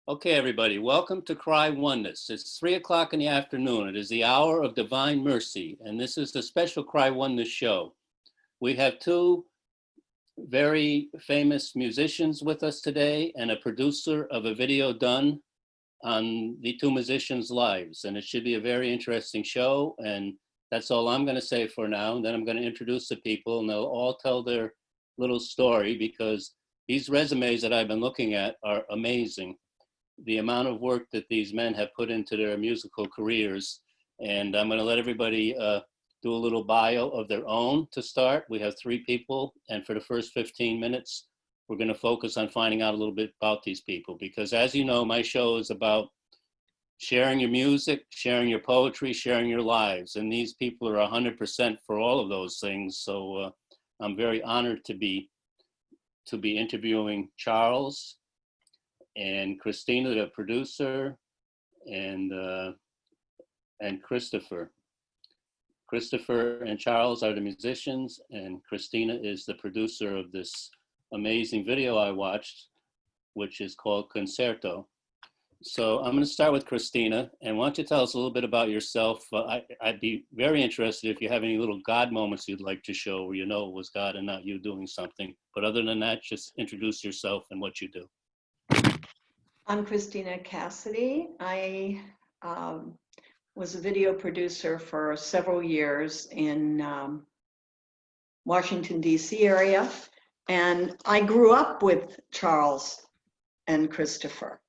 Okay, everybody, welcome to Cry Oneness. It's 3 o'clock in the afternoon. It is the hour of divine mercy, and this is the special Cry Oneness show. We have two very famous musicians with us today and a producer of a video done on the two musicians' lives, and it should be a very interesting show, and that's all I'm going to say for now. And then I'm going to introduce the people, and they'll all tell their little story, because these resumes that I've been looking at are amazing. The amount of work that these men have put into their musical careers. And I'm going to let everybody do a little bio of their own to start. We have three people, and for the first 15 minutes, we're going to focus on finding out a little bit about these people, because as you know, my show is about sharing your music, sharing your poetry, sharing your lives, and these people are 100% for all of those things. So I'm very honored to be interviewing Charles and Christina, the producer, and Christopher. Christopher and Charles are the musicians, and Christina is the producer of this amazing video I watched, which is called Concerto. So I'm going to start with Christina, and why don't you tell us a little bit about yourself? I'd be very interested if you have any little God moments you'd like to show where you know it was God and not you doing something. But other than that, just introduce yourself and what you do. I'm Cristina Cassidy. I was a video producer for several years in Washington, D.C. area. And I grew up with Charles and Christopher.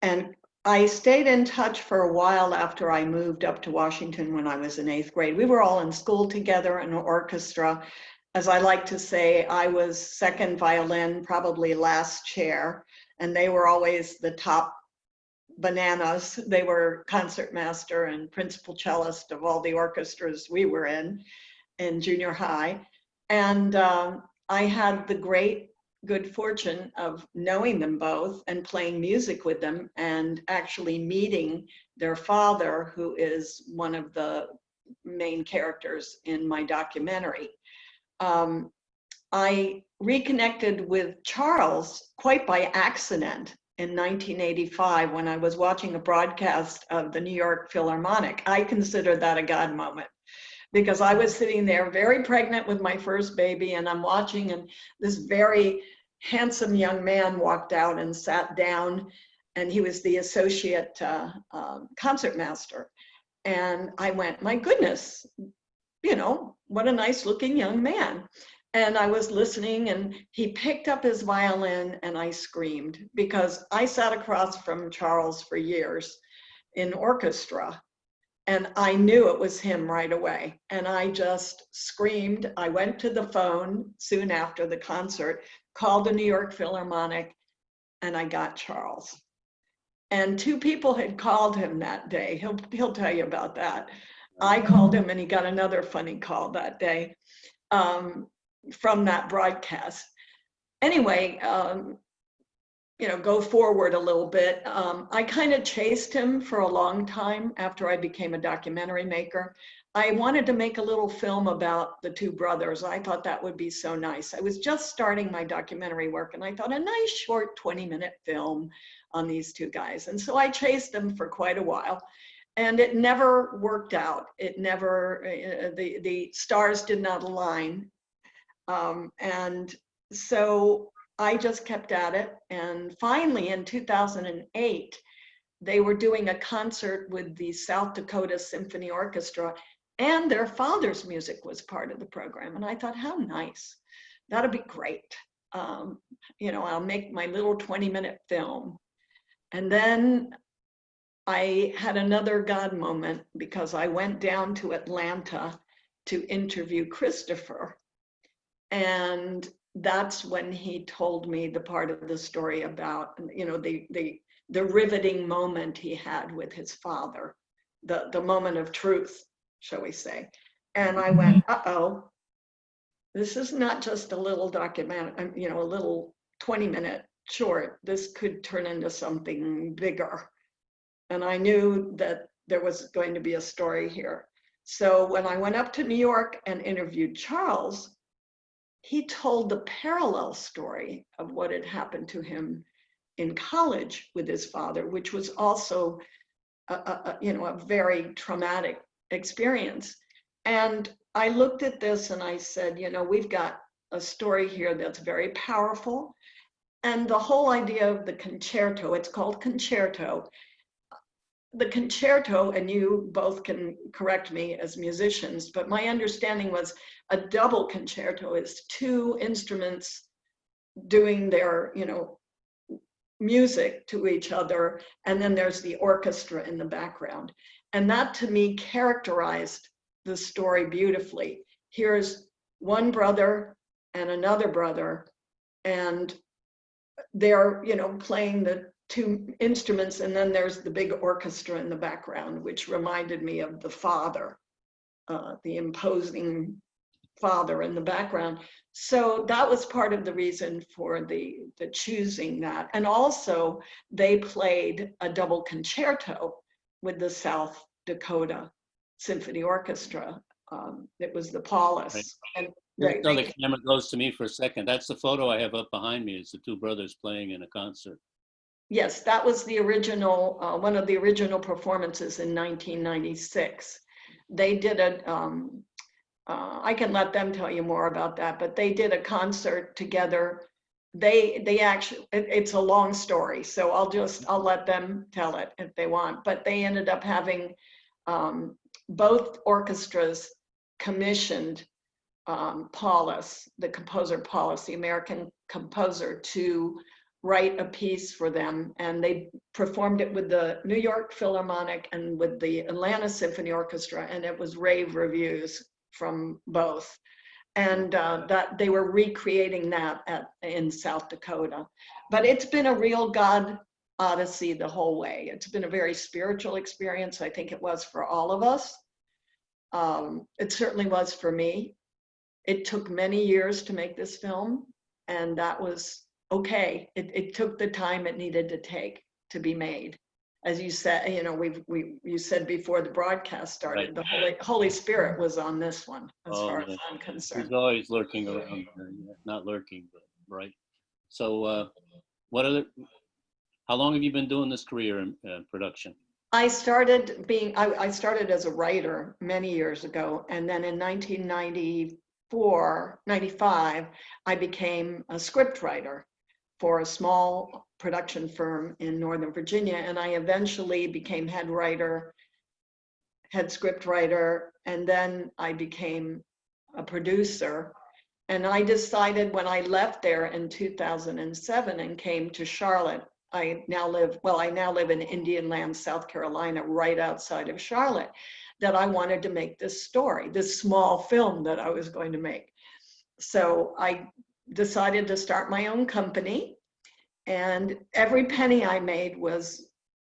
And I stayed in touch for a while after I moved up to Washington when I was in 8th grade. We were all in school together in an orchestra. As I like to say, I was second violin, probably last chair. And they were always the top bananas. They were concertmaster and principal cellist of all the orchestras we were in junior high. And I had the good fortune of knowing them both and playing music with them and actually meeting their father, who is one of the main characters in my documentary. I reconnected with Charles quite by accident in 1985 when I was watching a broadcast of the New York Philharmonic. I consider that a God moment, because I was sitting there very pregnant with my first baby, and I'm watching, and this very handsome young man walked out and sat down, and he was the associate concertmaster. And I went, my goodness, you know, what a nice looking young man. And I was listening, and he picked up his violin, and I screamed, because I sat across from Charles for years in orchestra, and I knew it was him right away. And I just screamed. I went to the phone soon after the concert, called the New York Philharmonic, and I got Charles. And two people had called him that day. He'll tell you about that. I called him, and he got another funny call that day. From that broadcast. Anyway, you know, go forward a little bit. I kind of chased him for a long time after I became a documentary maker. I wanted to make a little film about the two brothers. I thought that would be so nice. I was just starting my documentary work, and I thought a nice short 20-minute film on these two guys. And so I chased them for quite a while. And it never worked out. It never, the stars did not align. And so I just kept at it. And finally in 2008, they were doing a concert with the South Dakota Symphony Orchestra, and their father's music was part of the program. And I thought, how nice, that'll be great. You know, I'll make my little 20-minute film. And then I had another God moment, because I went down to Atlanta to interview Christopher. And that's when he told me the part of the story about, you know, the riveting moment he had with his father, the moment of truth, shall we say. And I went, uh-oh, this is not just a little document, you know, a little 20-minute short. This could turn into something bigger. And I knew that there was going to be a story here. So when I went up to New York and interviewed Charles, he told the parallel story of what had happened to him in college with his father, which was also a very traumatic experience. And I looked at this and I said, we've got a story here that's very powerful. And the whole idea of the concerto, it's called concerto. The concerto, and you both can correct me as musicians, but my understanding was a double concerto is two instruments doing their, music to each other, and then there's the orchestra in the background. And that to me characterized the story beautifully. Here's one brother and another brother, and they're, playing the two instruments, and then there's the big orchestra in the background, which reminded me of the father, the imposing father in the background. So that was part of the reason for the choosing that. And also they played a double concerto with the South Dakota Symphony Orchestra. It was the Paulus. Right. And So the camera goes to me for a second. That's the photo I have up behind me. Is the two brothers playing in a concert. Yes, that was the original, one of the original performances in 1996. They did I can let them tell you more about that, but they did a concert together. They actually, it's a long story, so I'll let them tell it if they want, but they ended up having both orchestras commissioned Paulus, the composer Paulus, the American composer, to write a piece for them, and they performed it with the New York Philharmonic and with the Atlanta Symphony Orchestra, and it was rave reviews from both. And that they were recreating that in South Dakota. But it's been a real God odyssey the whole way. It's been a very spiritual experience. I think it was for all of us. It certainly was for me. It took many years to make this film, and that was okay. It took the time it needed to take to be made. As you said, you said before the broadcast started, right. The Holy Spirit was on this one, as far as I'm concerned. He's always lurking around there. Not lurking, but right. So, how long have you been doing this career in production? I started as a writer many years ago, and then in 1995, I became a script writer for a small production firm in Northern Virginia, and I eventually became head script writer, and then I became a producer. And I decided when I left there in 2007 and came to Charlotte, I now live in Indian Land, South Carolina, right outside of Charlotte, that I wanted to make this story, this small film that I was going to make. So I decided to start my own company, and every penny I made was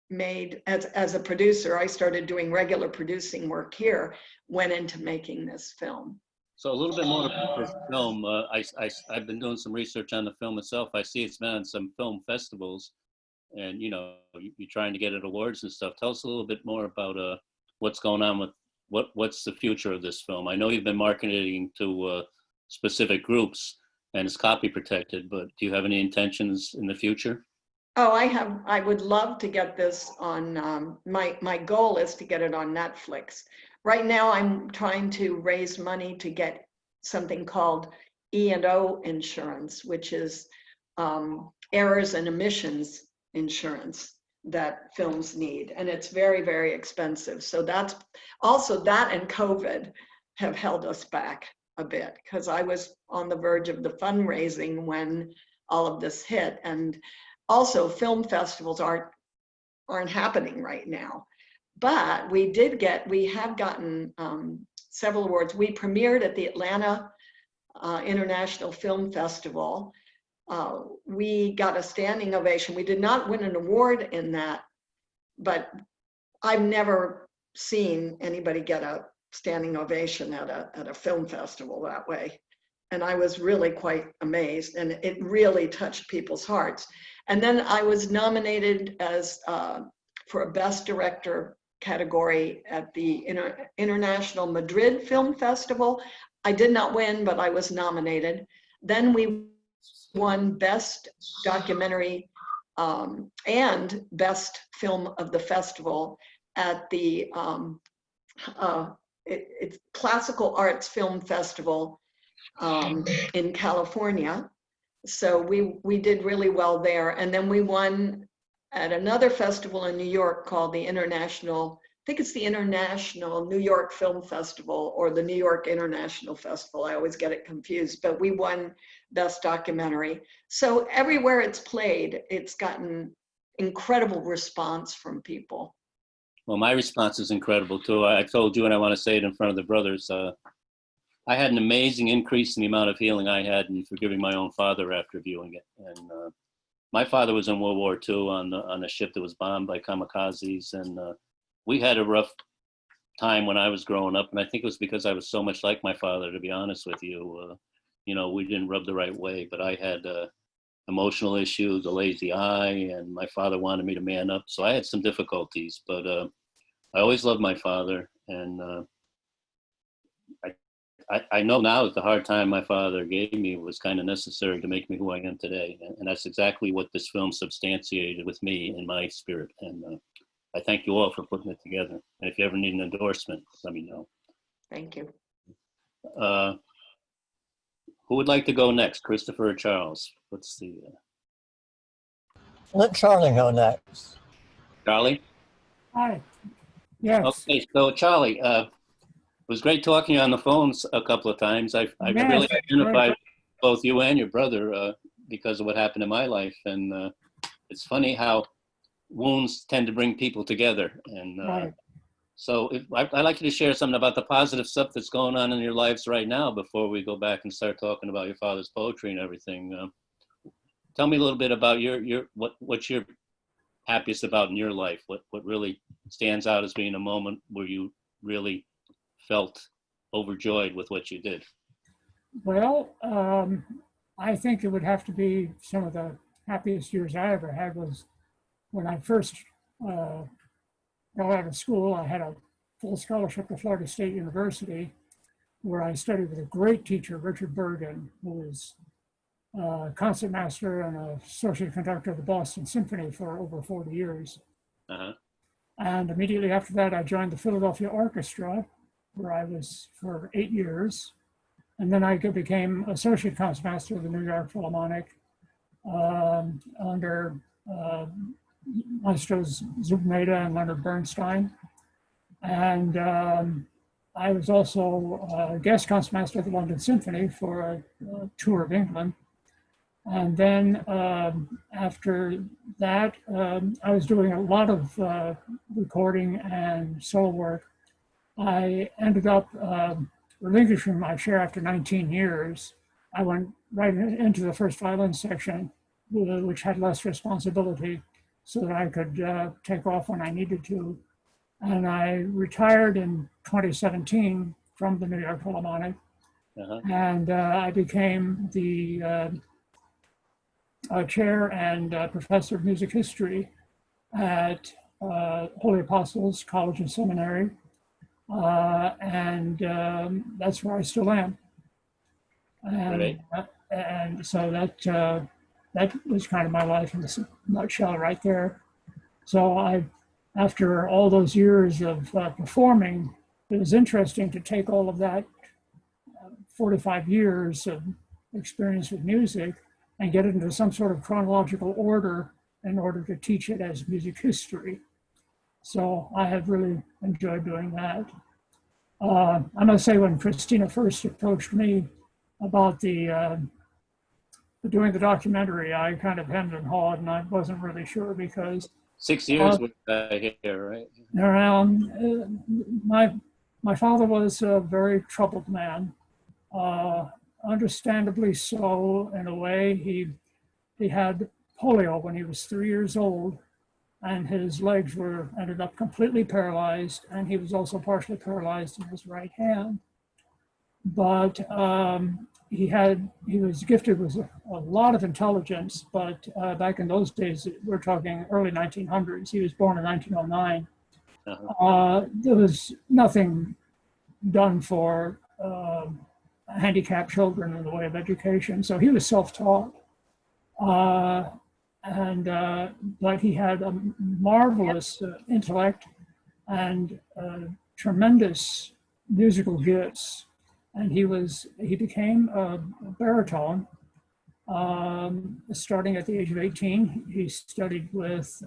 made as a producer. I started doing regular producing work here, went into making this film. So a little bit more about this film. I've been doing some research on the film itself. I see it's been on some film festivals, and you're trying to get it awards and stuff. Tell us a little bit more about what's going on with what's the future of this film. I know you've been marketing to specific groups, and it's copy protected, but do you have any intentions in the future? Oh, I would love to get this on, my goal is to get it on Netflix. Right now, I'm trying to raise money to get something called E&O insurance, which is errors and omissions insurance that films need. And it's very, very expensive. So that's also, that and COVID have held us back a bit, because I was on the verge of the fundraising when all of this hit. And also film festivals aren't happening right now. But we have gotten several awards. We premiered at the Atlanta International Film Festival. We got a standing ovation. We did not win an award in that, but I've never seen anybody get a standing ovation at a film festival that way. And I was really quite amazed, and it really touched people's hearts. And then I was nominated as for a Best Director category at the International Madrid Film Festival. I did not win, but I was nominated. Then we won Best Documentary and Best Film of the Festival at the it's Classical Arts Film Festival in California. So we did really well there. And then we won at another festival in New York called the International, I think it's the International New York Film Festival or the New York International Festival. I always get it confused, but we won Best Documentary. So everywhere it's played, it's gotten incredible response from people. Well, my response is incredible too. I told you, and I want to say it in front of the brothers, I had an amazing increase in the amount of healing I had in forgiving my own father after viewing it. And my father was in World War II on a ship that was bombed by kamikazes. And we had a rough time when I was growing up. And I think it was because I was so much like my father, to be honest with you. You know, we didn't rub the right way, but I had emotional issues, a lazy eye, and my father wanted me to man up. So I had some difficulties, but I always loved my father. And I know now that the hard time my father gave me was kind of necessary to make me who I am today. And that's exactly what this film substantiated with me in my spirit. And I thank you all for putting it together. And if you ever need an endorsement, let me know. Thank you. Who would like to go next, Christopher or Charles? What's the... Let Charlie go next. Charlie? Hi. Yes. Okay, so Charlie, it was great talking to you on the phones a couple of times. I Yes, really identified right. with both you and your brother because of what happened in my life. And it's funny how wounds tend to bring people together. And Right. so I'd like you to share something about the positive stuff that's going on in your lives right now before we go back and start talking about your father's poetry and everything. Tell me a little bit about what you're happiest about in your life. What really stands out as being a moment where you really felt overjoyed with what you did? Well, I think it would have to be some of the happiest years I ever had was when I first got out of school. I had a full scholarship to Florida State University, where I studied with a great teacher, Richard Bergen, who was a concertmaster and associate conductor of the Boston Symphony for over 40 years. Uh-huh. And immediately after that, I joined the Philadelphia Orchestra, where I was for 8 years. And then I became associate concertmaster of the New York Philharmonic under Maestros Zubmeta and Leonard Bernstein. And I was also a guest concertmaster of the London Symphony for a tour of England. And then after that, I was doing a lot of recording and solo work. I ended up relinquishing my chair after 19 years. I went right into the first violin section, which had less responsibility, so that I could take off when I needed to. And I retired in 2017 from the New York Philharmonic. Uh-huh. And I became the chair and professor of music history at Holy Apostles College and Seminary. And that's where I still am. And, Right. And so that was kind of my life in a nutshell right there. So after all those years of performing, it was interesting to take all of that 45 years of experience with music and get it into some sort of chronological order in order to teach it as music history. So I have really enjoyed doing that. I must say, when Christina first approached me about doing the documentary, I kind of hemmed and hawed, and I wasn't really sure because 6 years with here, right? My father was a very troubled man, understandably so in a way. He had polio when he was 3 years old, and his legs ended up completely paralyzed, and he was also partially paralyzed in his right hand. But he was gifted with a lot of intelligence, but back in those days, we're talking early 1900s. He was born in 1909. Uh-huh. There was nothing done for handicapped children in the way of education, so he was self-taught. but he had a marvelous intellect and tremendous musical gifts. And he became a baritone starting at the age of 18. He studied with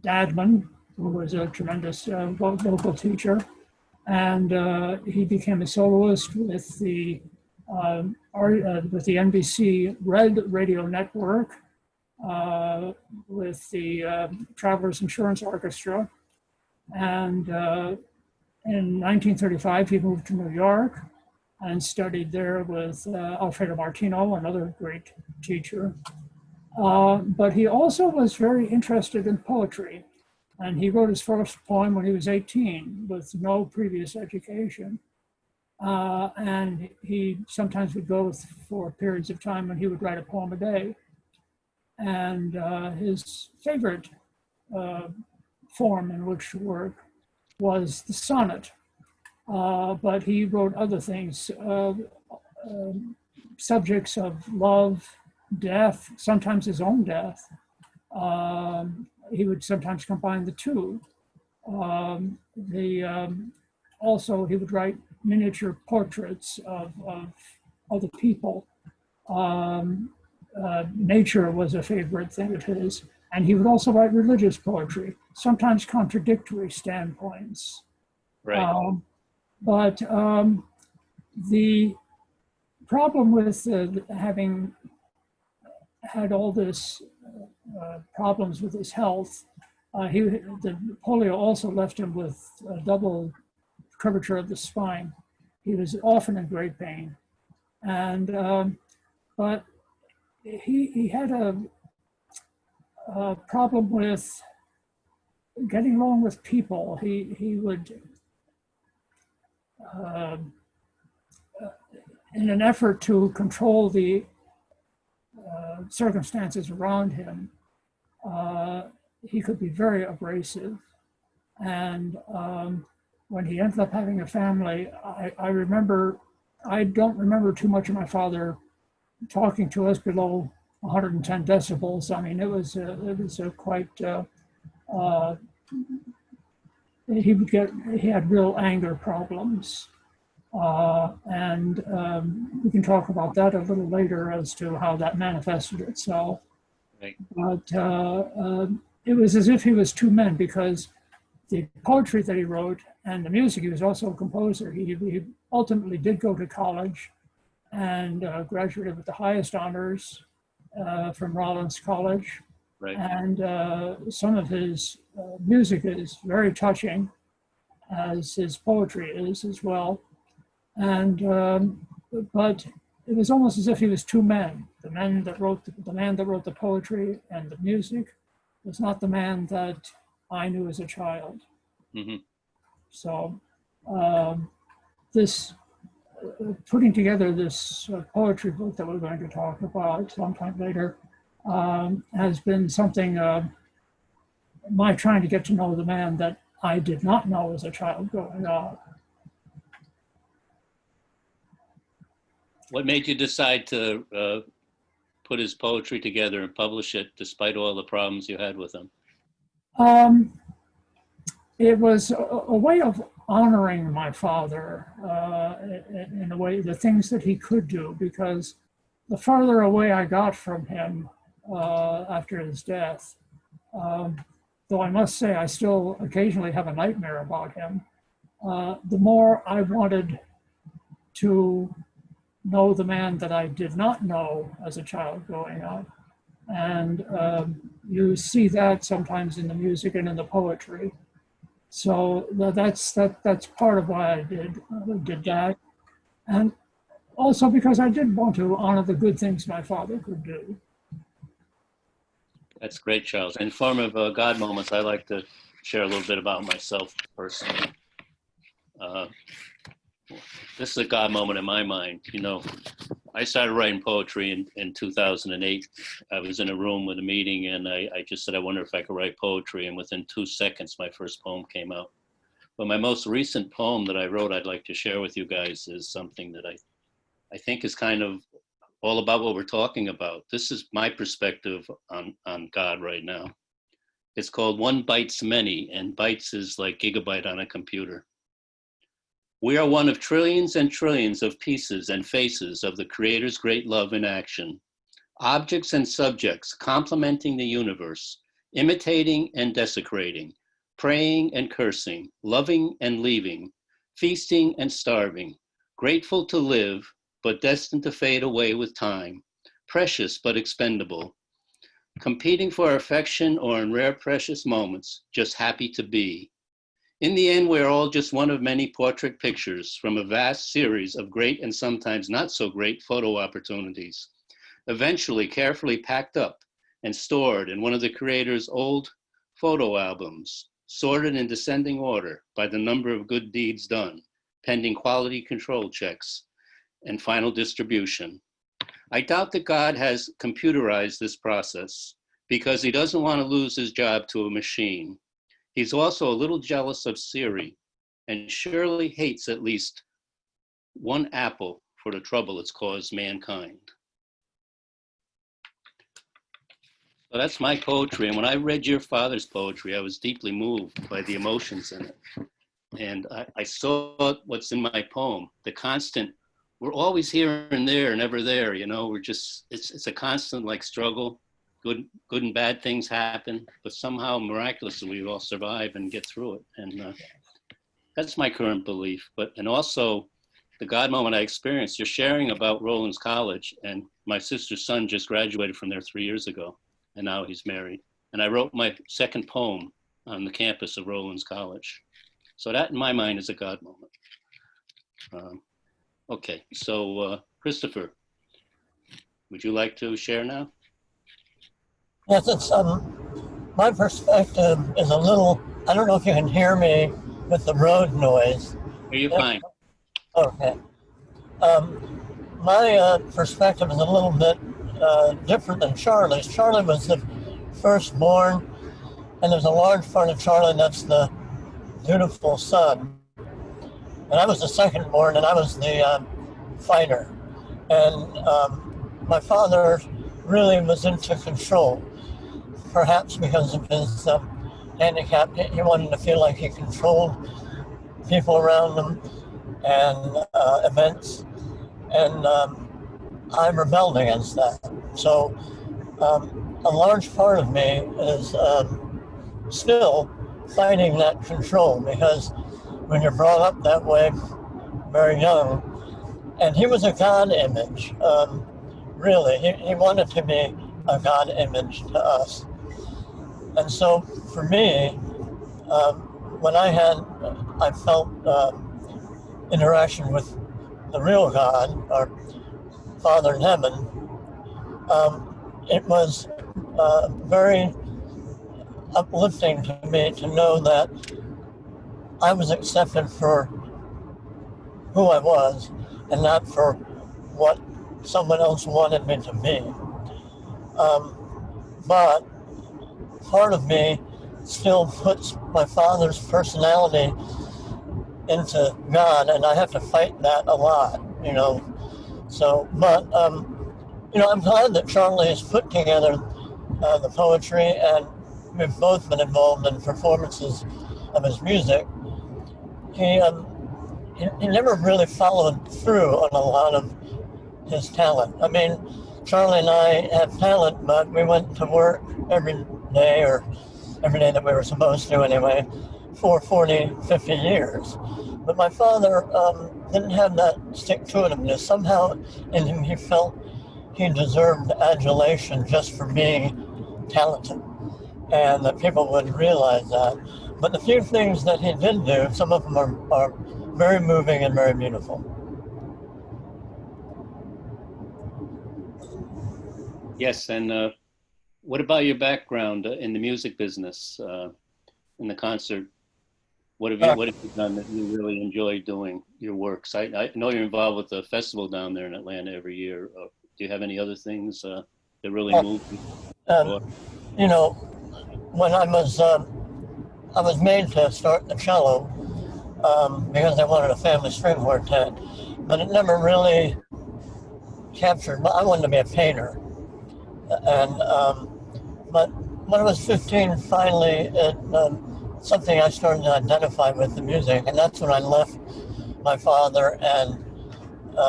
Dadman, who was a tremendous vocal teacher. And he became a soloist with the NBC Red Radio Network, with the Travelers Insurance Orchestra. And in 1935, he moved to New York and studied there with Alfredo Martino, another great teacher. But he also was very interested in poetry. And he wrote his first poem when he was 18 with no previous education. And he sometimes would go for periods of time when he would write a poem a day. And his favorite form in which to work was the sonnet. But he wrote other things, subjects of love, death, sometimes his own death. He would sometimes combine the two. Also, he would write miniature portraits of other people. Nature was a favorite thing of his. And he would also write religious poetry, sometimes contradictory standpoints. Right. But the problem with having had all this problems with his health, the polio also left him with a double curvature of the spine. He was often in great pain. And, but he had a problem with getting along with people. He would, in an effort to control the circumstances around him, he could be very abrasive. And when he ended up having a family, I don't remember too much of my father talking to us below 110 decibels. I mean, it was a quite, he had real anger problems. And we can talk about that a little later as to how that manifested itself. Right. But it was as if he was two men, because the poetry that he wrote and the music, he was also a composer. He ultimately did go to college and graduated with the highest honors from Rollins College. Right. And some of his music is very touching, as his poetry is as well. And but it was almost as if he was two men. The man that wrote the poetry and the music was not the man that I knew as a child. Mm-hmm. So this putting together this poetry book that we're going to talk about sometime later has been something, my trying to get to know the man that I did not know as a child growing up. What made you decide to put his poetry together and publish it despite all the problems you had with him? It was a way of honoring my father in a way, the things that he could do, because the farther away I got from him after his death, though I must say I still occasionally have a nightmare about him, the more I wanted to know the man that I did not know as a child growing up. And you see that sometimes in the music and in the poetry. So that's part of why I did that. And also because I did want to honor the good things my father could do. That's great, Charles. In form of God moments, I like to share a little bit about myself personally. This is a God moment in my mind. You know, I started writing poetry in 2008. I was in a room with a meeting, and I just said, I wonder if I could write poetry. And within 2 seconds, my first poem came out. But my most recent poem that I wrote, I'd like to share with you guys, is something that I think is kind of all about what we're talking about. This is my perspective on God right now. It's called One Bites Many, and bytes is like gigabyte on a computer. We are one of trillions and trillions of pieces and faces of the Creator's great love in action. Objects and subjects complementing the universe, imitating and desecrating, praying and cursing, loving and leaving, feasting and starving, grateful to live, but destined to fade away with time, precious but expendable, competing for affection or in rare precious moments, just happy to be. In the end, we're all just one of many portrait pictures from a vast series of great and sometimes not so great photo opportunities, eventually carefully packed up and stored in one of the Creator's old photo albums, sorted in descending order by the number of good deeds done, pending quality control checks and final distribution. I doubt that God has computerized this process because he doesn't want to lose his job to a machine. He's also a little jealous of Siri and surely hates at least one apple for the trouble it's caused mankind. So that's my poetry. And when I read your father's poetry, I was deeply moved by the emotions in it. And I saw what's in my poem, the constant, we're always here and there, never there, you know, we're just, it's a constant like struggle. Good and bad things happen, but somehow miraculously we all survive and get through it. And that's my current belief. And also the God moment I experienced, you're sharing about Rollins College, and my sister's son just graduated from there 3 years ago, and now he's married. And I wrote my second poem on the campus of Rollins College. So that in my mind is a God moment. Okay, so Christopher, would you like to share now? Yes, it's my perspective is a little, I don't know if you can hear me with the road noise. Are you fine? Okay. My perspective is a little bit different than Charlie's. Charlie was the firstborn, and there's a large part of Charlie that's the dutiful son. And I was the secondborn, and I was the fighter. And my father really was into control, perhaps because of his handicap. He wanted to feel like he controlled people around him and events. And I rebelled against that. So a large part of me is still fighting that control, because when you're brought up that way, very young, and he was a God image, really. He wanted to be a God image to us. And so for me, when I felt interaction with the real God, our Father in heaven, it was very uplifting to me to know that I was accepted for who I was and not for what someone else wanted me to be. But part of me still puts my father's personality into God, and I have to fight that a lot, you know. So, but, you know, I'm glad that Charlie has put together the poetry, and we've both been involved in performances of his music. He never really followed through on a lot of his talent. I mean, Charlie and I have talent, but we went to work every day, or every day that we were supposed to anyway, for 40, 50 years. But my father didn't have that stick-to-itiveness. Somehow in him he felt he deserved adulation just for being talented, and that people would realize that. But the few things that he did do, some of them are very moving and very beautiful. Yes, and what about your background in the music business, in the concert? What have you done that you really enjoy doing your works? I know you're involved with the festival down there in Atlanta every year. Do you have any other things that really move you? You know, when I was made to start the cello because I wanted a family string quartet, but it never really captured. I wanted to be a painter, and but when I was 15, finally, something I started to identify with the music, and that's when I left my father and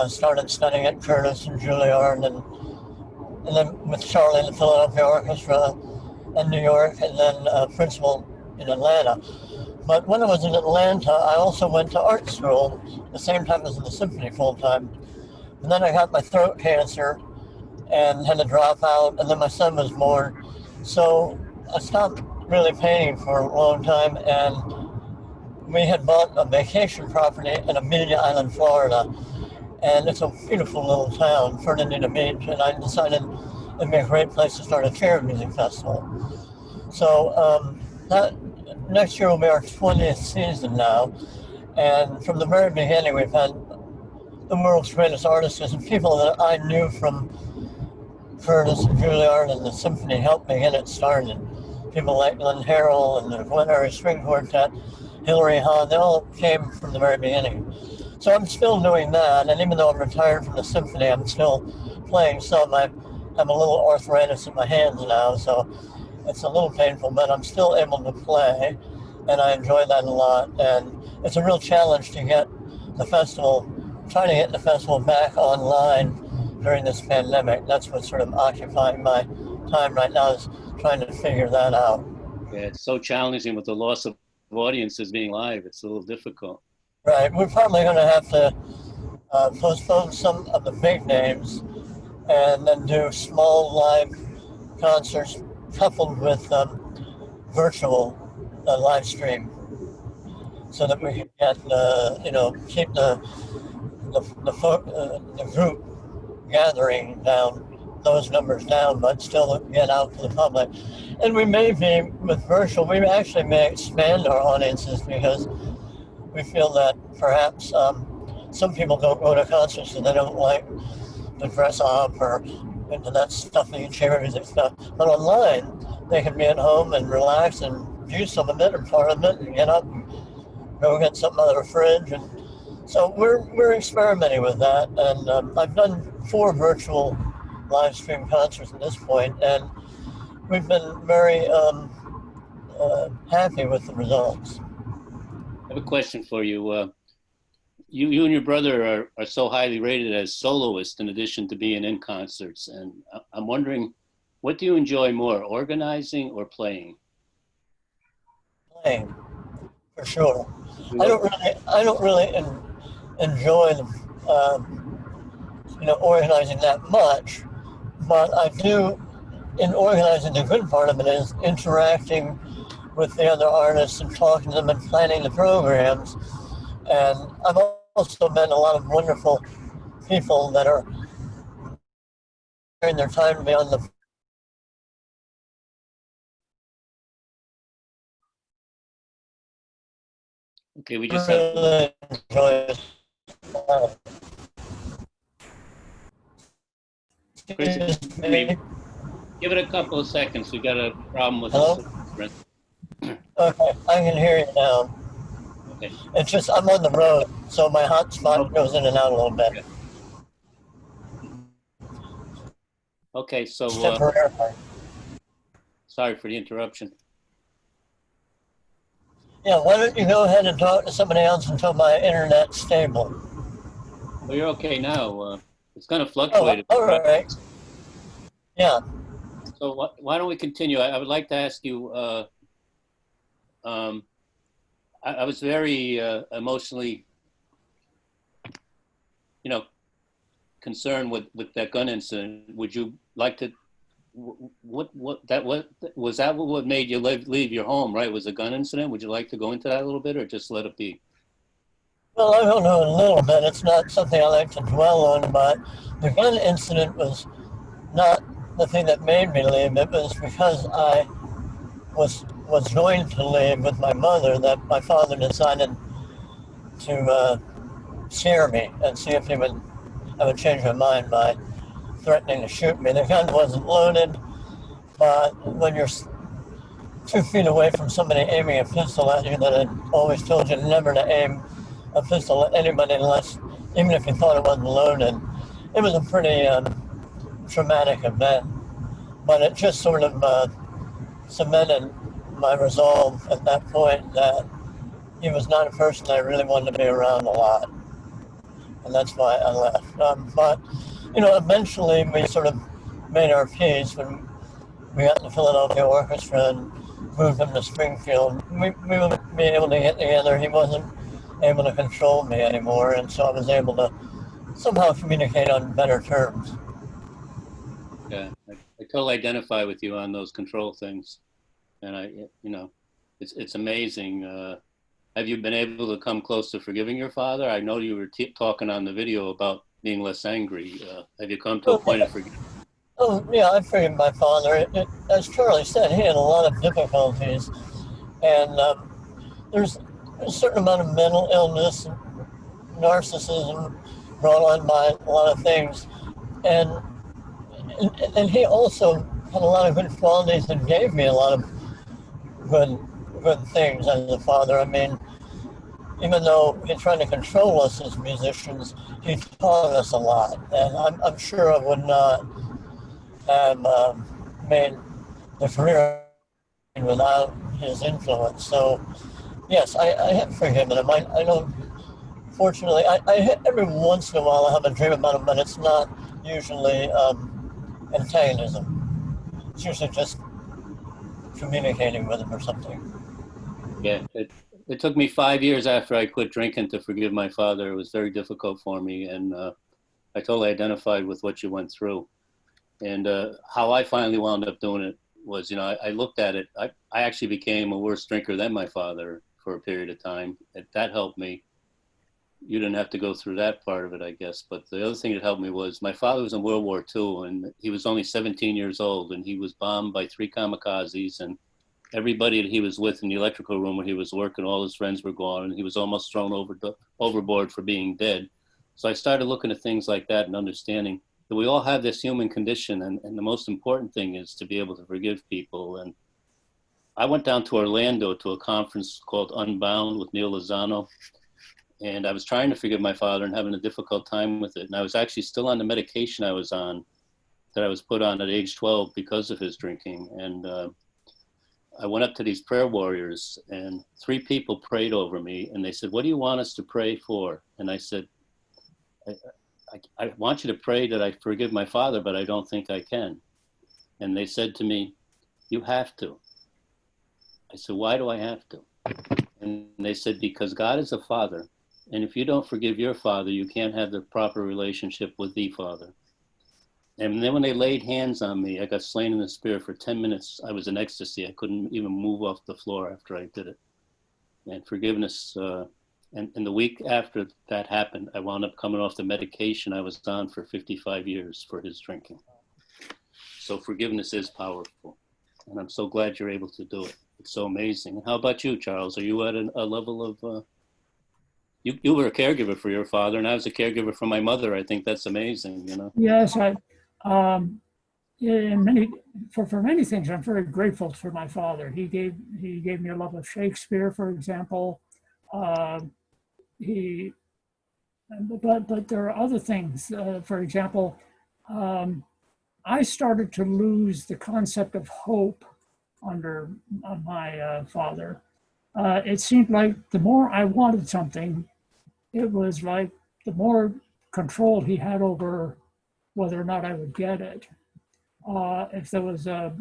started studying at Curtis and Juilliard, and then with Charlie in the Philadelphia Orchestra in New York, and then principal in Atlanta. But when I was in Atlanta, I also went to art school the same time as in the symphony full time. And then I got my throat cancer and had to drop out, and then my son was born. So I stopped really painting for a long time, and we had bought a vacation property in Amelia Island, Florida. And it's a beautiful little town, Fernandina Beach, and I decided it'd be a great place to start a chamber music festival. So that next year will be our 20th season now, and from the very beginning we've had the world's greatest artists and people that I knew from Curtis and Juilliard and the symphony helped me get it started. People like Lynn Harrell and the Glen Area String Quartet, Hilary Hahn, they all came from the very beginning. So I'm still doing that, and even though I'm retired from the symphony, I'm still playing some. I have a little arthritis in my hands now, so it's a little painful, but I'm still able to play, and I enjoy that a lot. And it's a real challenge to get the festival, trying to get the festival back online during this pandemic. That's what's sort of occupying my time right now, is trying to figure that out. Yeah, it's so challenging with the loss of audiences being live. It's a little difficult. Right, we're probably going to have to postpone some of the big names and then do small live concerts coupled with virtual live stream, so that we can get keep the group gathering down, those numbers down, but still get out to the public. And we may be, with virtual, we actually may expand our audiences, because we feel that perhaps some people don't go to concerts and they don't like to dress up or into that stuffy chamber music stuff. But online, they can be at home and relax and view some of it or part of it and get up and go get something out of the fridge. And so we're experimenting with that. And I've done 4 virtual live stream concerts at this point, and we've been very happy with the results. I have a question for you. You and your brother are so highly rated as soloists in addition to being in concerts. And I'm wondering, what do you enjoy more, organizing or playing? Playing, for sure. I don't really enjoy organizing that much, but I do. In organizing, the good part of it is interacting with the other artists and talking to them and planning the programs. And I've also met a lot of wonderful people that are sharing their time to be on the Okay, we just really enjoy it. Chris, give it a couple of seconds. We got a problem with Hello? this. Okay, I can hear you now. Okay. It's just I'm on the road, so my hotspot goes in and out a little bit. Okay, so sorry for the interruption. Yeah, why don't you go ahead and talk to somebody else until my internet's stable? Well, you're okay now. It's going to fluctuate. Oh, all right. Yeah. So why don't we continue? I would like to ask you, I was very emotionally, concerned with that gun incident. Would you like to, what made you leave your home, right? Was a gun incident? Would you like to go into that a little bit or just let it be? Well, I don't know, a little bit. It's not something I like to dwell on, but the gun incident was not the thing that made me leave. It was because I was going to leave with my mother that my father decided to scare me and see if I would change my mind by threatening to shoot me. The gun wasn't loaded, but when you're 2 feet away from somebody aiming a pistol at you, that had always told you never to aim a pistol at anybody unless, even if you thought it wasn't loaded. it was a pretty traumatic event, but it just sort of cemented my resolve at that point that he was not a person I really wanted to be around a lot, and that's why I left. But eventually we sort of made our peace when we got the Philadelphia Orchestra and moved him to Springfield. We would be able to get together. He wasn't able to control me anymore, and so I was able to somehow communicate on better terms. Yeah, I totally identify with you on those control things, and it's amazing. Have you been able to come close to forgiving your father? I know you were talking on the video about being less angry. Have you come to a point of forgiveness? Oh, yeah, I forgive my father. As Charlie said, he had a lot of difficulties, and there's a certain amount of mental illness and narcissism brought on by a lot of things, and he also had a lot of good qualities and gave me a lot of good things as a father. I mean, even though he tried to control us as musicians, he taught us a lot, and I'm sure I would not have made the career without his influence. So, yes, I have forgiven him. I don't, fortunately, every once in a while I have a dream about him, but it's not usually antagonism. It's usually just communicating with him or something. Yeah, it took me 5 years after I quit drinking to forgive my father. It was very difficult for me, and I totally identified with what you went through. And how I finally wound up doing it was, I looked at it. I actually became a worse drinker than my father for a period of time. That helped me. You didn't have to go through that part of it, I guess. But the other thing that helped me was my father was in World War II, and he was only 17 years old, and he was bombed by 3 kamikazes, and everybody that he was with in the electrical room where he was working, all his friends were gone, and he was almost thrown overboard for being dead. So I started looking at things like that and understanding that we all have this human condition, and the most important thing is to be able to forgive people. And I went down to Orlando to a conference called Unbound with Neil Lozano, and I was trying to forgive my father and having a difficult time with it. And I was actually still on the medication I was on, that I was put on at age 12 because of his drinking. And I went up to these prayer warriors, and 3 people prayed over me, and they said, "What do you want us to pray for?" And I said, I want you to pray that I forgive my father, but I don't think I can. And they said to me, "You have to." I said, "Why do I have to?" And they said, "Because God is a father, and if you don't forgive your father, you can't have the proper relationship with the Father." And then when they laid hands on me, I got slain in the spirit for 10 minutes. I was in ecstasy. I couldn't even move off the floor after I did it. And forgiveness, and the week after that happened, I wound up coming off the medication I was on for 55 years for his drinking. So forgiveness is powerful. And I'm so glad you're able to do it. It's so amazing. How about you, Charles? Are you at a level of, you were a caregiver for your father, and I was a caregiver for my mother. I think that's amazing, Yes, for many things, I'm very grateful for my father. He gave me a love of Shakespeare, for example. But there are other things. For example, I started to lose the concept of hope under my father. It seemed like the more I wanted something, it was like the more control he had over whether or not I would get it. If there was a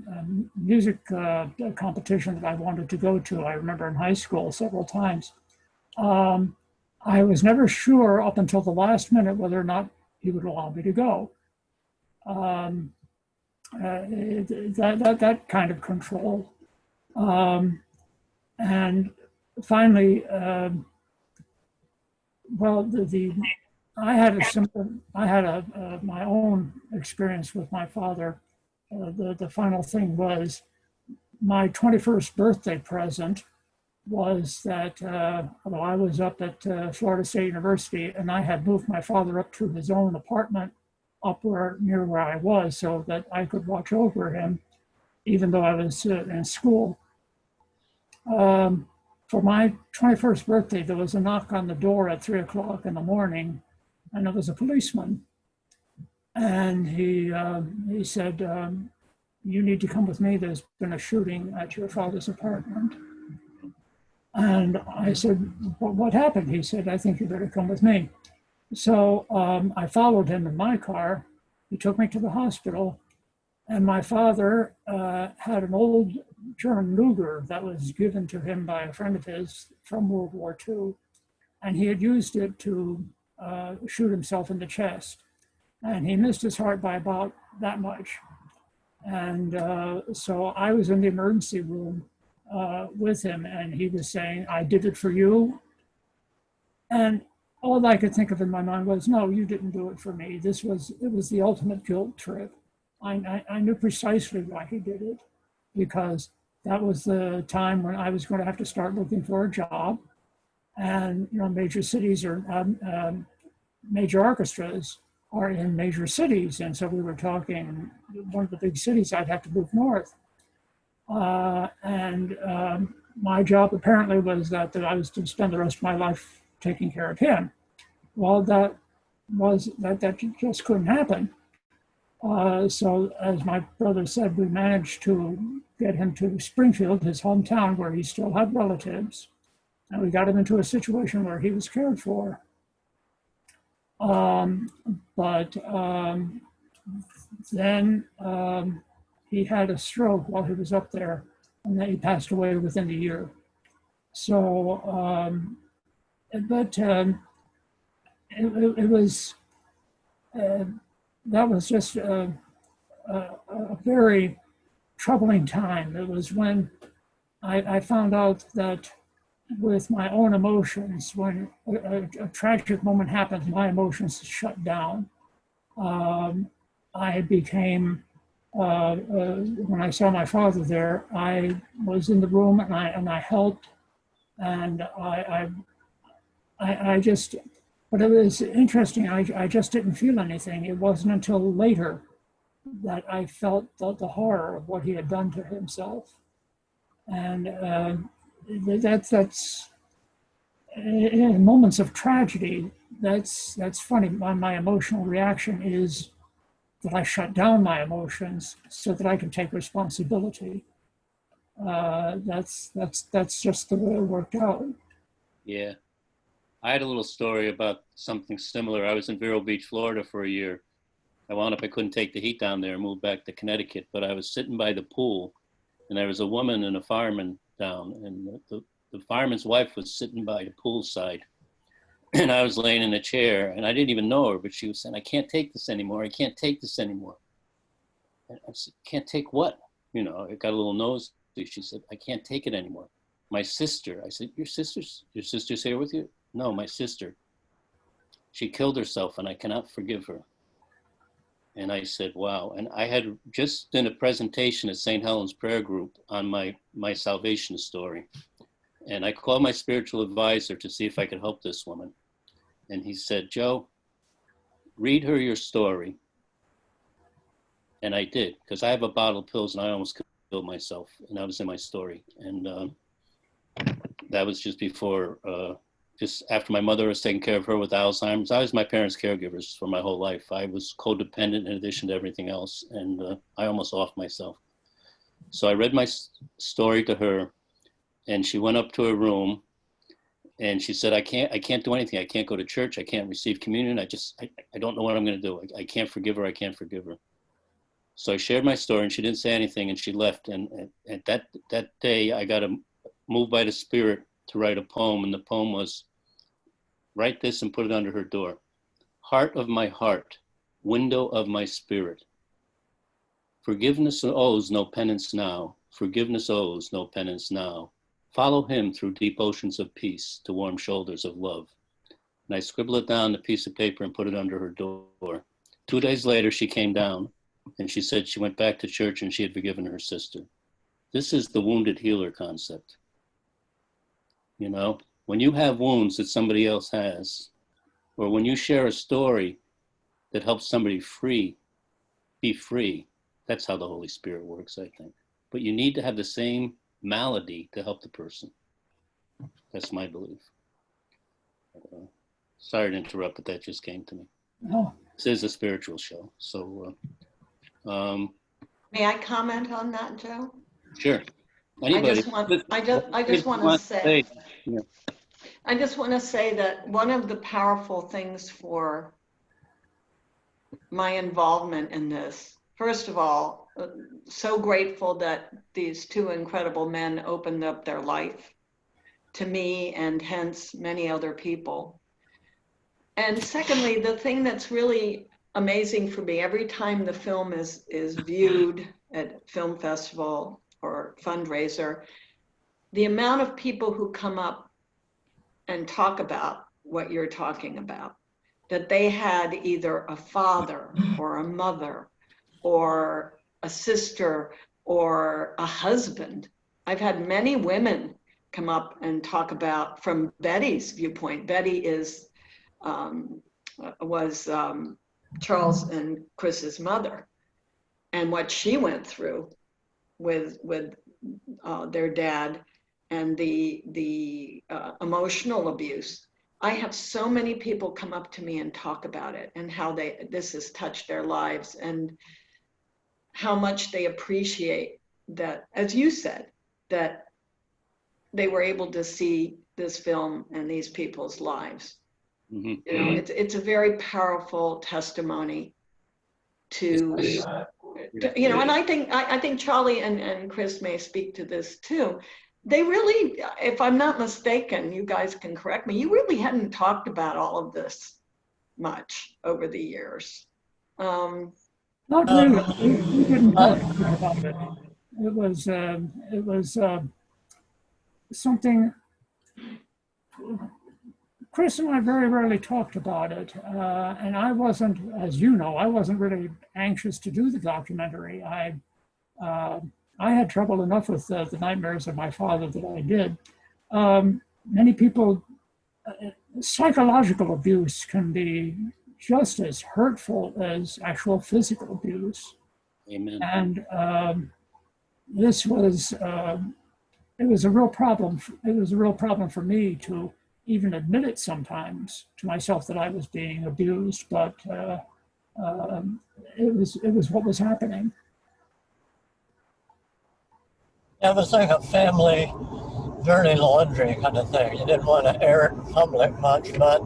music competition that I wanted to go to, I remember in high school several times, I was never sure up until the last minute whether or not he would allow me to go. That kind of control. And finally, I had my own experience with my father. The final thing was my 21st birthday present was that I was up at Florida State University, and I had moved my father up to his own apartment near where I was, so that I could watch over him, even though I was in school. For my 21st birthday, there was a knock on the door at 3 o'clock in the morning, and it was a policeman. And he said, you need to come with me. There's been a shooting at your father's apartment. And I said, what happened? He said, I think you better come with me. So I followed him in my car. He took me to the hospital. And my father had an old German Luger that was given to him by a friend of his from World War II. And he had used it to shoot himself in the chest. And he missed his heart by about that much. And so I was in the emergency room with him, and he was saying, I did it for you. And all I could think of in my mind was, no, you didn't do it for me. It was the ultimate guilt trip. I knew precisely why he did it, because that was the time when I was going to have to start looking for a job. And, you know, major cities or major orchestras are in major cities. And so we were talking, one of the big cities, I'd have to move north. My job apparently was that I was to spend the rest of my life taking care of him. Well, that just couldn't happen. So as my brother said, we managed to get him to Springfield, his hometown, where he still had relatives. And we got him into a situation where he was cared for. Then he had a stroke while he was up there, and then he passed away within a year. So, it was, that was just a very troubling time. It was when I found out that with my own emotions, when a tragic moment happens, my emotions shut down. I became, when I saw my father there, I was in the room and I helped, and I just, but it was interesting, I just didn't feel anything. It wasn't until later that I felt the horror of what he had done to himself. And that's in moments of tragedy, that's funny. My emotional reaction is that I shut down my emotions so that I can take responsibility. That's just the way it worked out. Yeah. I had a little story about something similar. I was in Vero Beach, Florida for a year. I wound up, I couldn't take the heat down there and moved back to Connecticut, but I was sitting by the pool and there was a woman and a fireman down, and the fireman's wife was sitting by the pool side. And I was laying in a chair and I didn't even know her, but she was saying, I can't take this anymore. I can't take this anymore. And I said, can't take what? You know, it got a little nosy. She said, I can't take it anymore. My sister. I said, your sister's here with you? No, my sister. She killed herself and I cannot forgive her. And I said, wow. And I had just done a presentation at St. Helens Prayer Group on my salvation story. And I called my spiritual advisor to see if I could help this woman. And he said, Joe, read her your story. And I did, because I have a bottle of pills and I almost killed myself. And that was in my story. And that was just before, just after my mother was taking care of her with Alzheimer's. I was my parents' caregivers for my whole life. I was codependent in addition to everything else. And I almost offed myself. So I read my story to her, and she went up to her room and she said, I can't do anything. I can't go to church. I can't receive communion. I don't know what I'm going to do. I can't forgive her. I can't forgive her. So I shared my story and she didn't say anything and she left. And that day I got moved by the Spirit to write a poem. And the poem was, write this and put it under her door. Heart of my heart, window of my spirit. Forgiveness owes no penance now. Forgiveness owes no penance now. Follow him through deep oceans of peace to warm shoulders of love. And I scribbled it down on a piece of paper and put it under her door. 2 days later, she came down and she said she went back to church and she had forgiven her sister. This is the wounded healer concept. You know, when you have wounds that somebody else has, or when you share a story that helps somebody be free, that's how the Holy Spirit works, I think. But you need to have the same malady to help the person. That's my belief. Sorry to interrupt, but that just came to me. Oh, This is a spiritual show. So, May I comment on that, Joe? sure. I Anybody? just want to say, Yeah. I just want to say that one of the powerful things for my involvement in this, first of all, so grateful that these two incredible men opened up their life to me and hence many other people. And secondly, the thing that's really amazing for me, every time the film is viewed at film festival or fundraiser, the amount of people who come up and talk about what you're talking about, that they had either a father or a mother or a sister or a husband. I've had many women come up and talk about, from Betty's viewpoint. Betty was Charles and Chris's mother, and what she went through with their dad and the emotional abuse. I have so many people come up to me and talk about it and how this has touched their lives and how much they appreciate that, as you said, that they were able to see this film and these people's lives. Mm-hmm. You know, it's a very powerful testimony to, you know, and I think Charlie and Chris may speak to this too. They really, if I'm not mistaken, you guys can correct me, you really hadn't talked about all of this much over the years. not really. We didn't talk about it. It was something. Chris and I very rarely talked about it, and I wasn't, as you know, I wasn't really anxious to do the documentary. I had trouble enough with the nightmares of my father that I did. Many people, psychological abuse can be just as hurtful as actual physical abuse. Amen. And this was, it was a real problem. It was a real problem for me to even admit it sometimes to myself that I was being abused, but it was what was happening. It was like a family dirty laundry kind of thing. You didn't want to air it in public much, but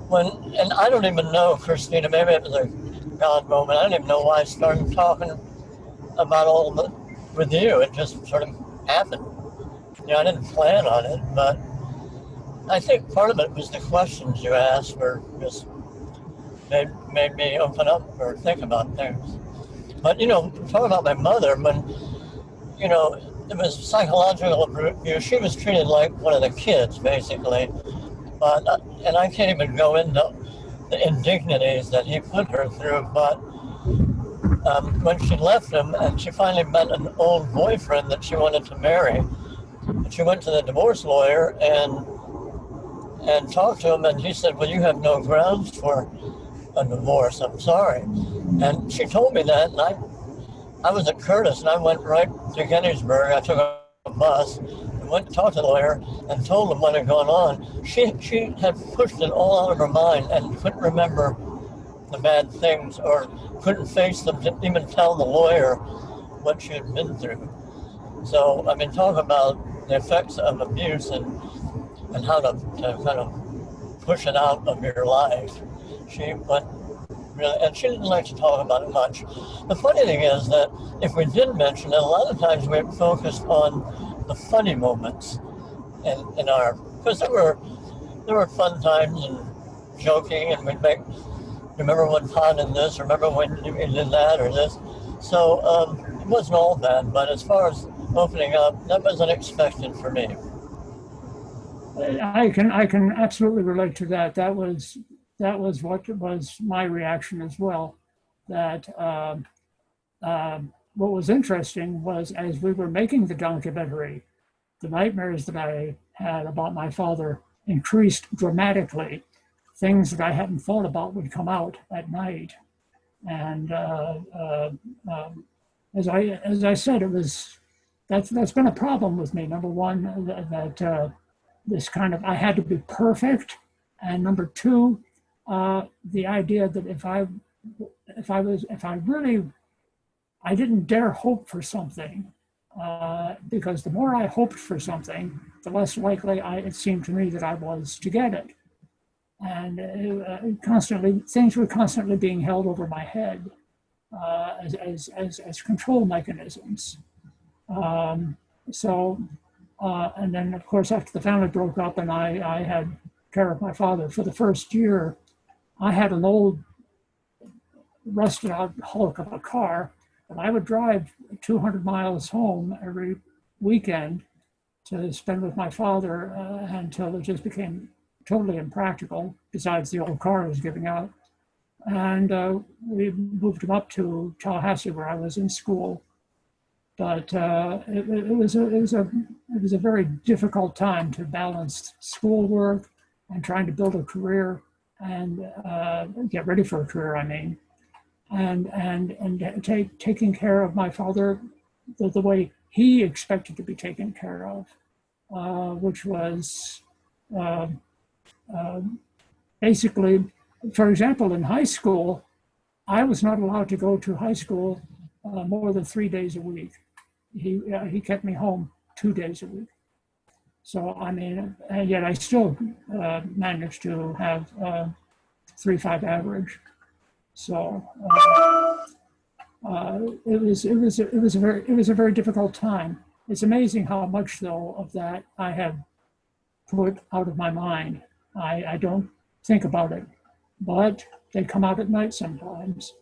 and I don't even know, Christina, maybe it was a God moment. I don't even know why I started talking about all of it with you. It just sort of happened. You know, I didn't plan on it, but I think part of it was the questions you asked were just made me open up or think about things. But, you know, talking about my mother, when, you know, it was psychological abuse. She was treated like one of the kids, basically. But, and I can't even go into the indignities that he put her through. But when she left him and she finally met an old boyfriend that she wanted to marry, she went to the divorce lawyer and talked to him, and he said, well, you have no grounds for a divorce, I'm sorry. And she told me that, and I was at Curtis, and I went right to Gettysburg. I took a bus and went to talk to the lawyer and told him what had gone on. She had pushed it all out of her mind and couldn't remember the bad things or couldn't face them to even tell the lawyer what she had been through. So, I mean, talk about the effects of abuse and how to kind of push it out of your life. She went really, and she didn't like to talk about it much. The funny thing is that if we did mention it, a lot of times we focused on the funny moments in our, because there were fun times and joking, and we'd make, remember when Todd did this, remember when you did that or this. So it wasn't all bad, but as far as opening up, that was unexpected for me. I can absolutely relate to that. That was what was my reaction as well. That what was interesting was, as we were making the documentary, the nightmares that I had about my father increased dramatically. Things that I hadn't thought about would come out at night, and as I said, it was that's been a problem with me. Number one, that this kind of, I had to be perfect, and number two, the idea that I didn't dare hope for something, because the more I hoped for something, the less likely it seemed to me that I was to get it. And things were constantly being held over my head as control mechanisms. And then, of course, after the family broke up and I had care of my father, for the first year, I had an old rusted out hulk of a car, and I would drive 200 miles home every weekend to spend with my father until it just became totally impractical, besides the old car I was giving out. And we moved him up to Tallahassee, where I was in school. But it was a very difficult time to balance schoolwork and trying to build a career and get ready for a career, I mean, and taking care of my father the way he expected to be taken care of, which was basically, for example, in high school, I was not allowed to go to high school more than 3 days a week. He kept me home 2 days a week. So, I mean, and yet I still managed to have 3.5 average. So it was a very difficult time. It's amazing how much, though, of that I have put out of my mind. I don't think about it, but they come out at night sometimes.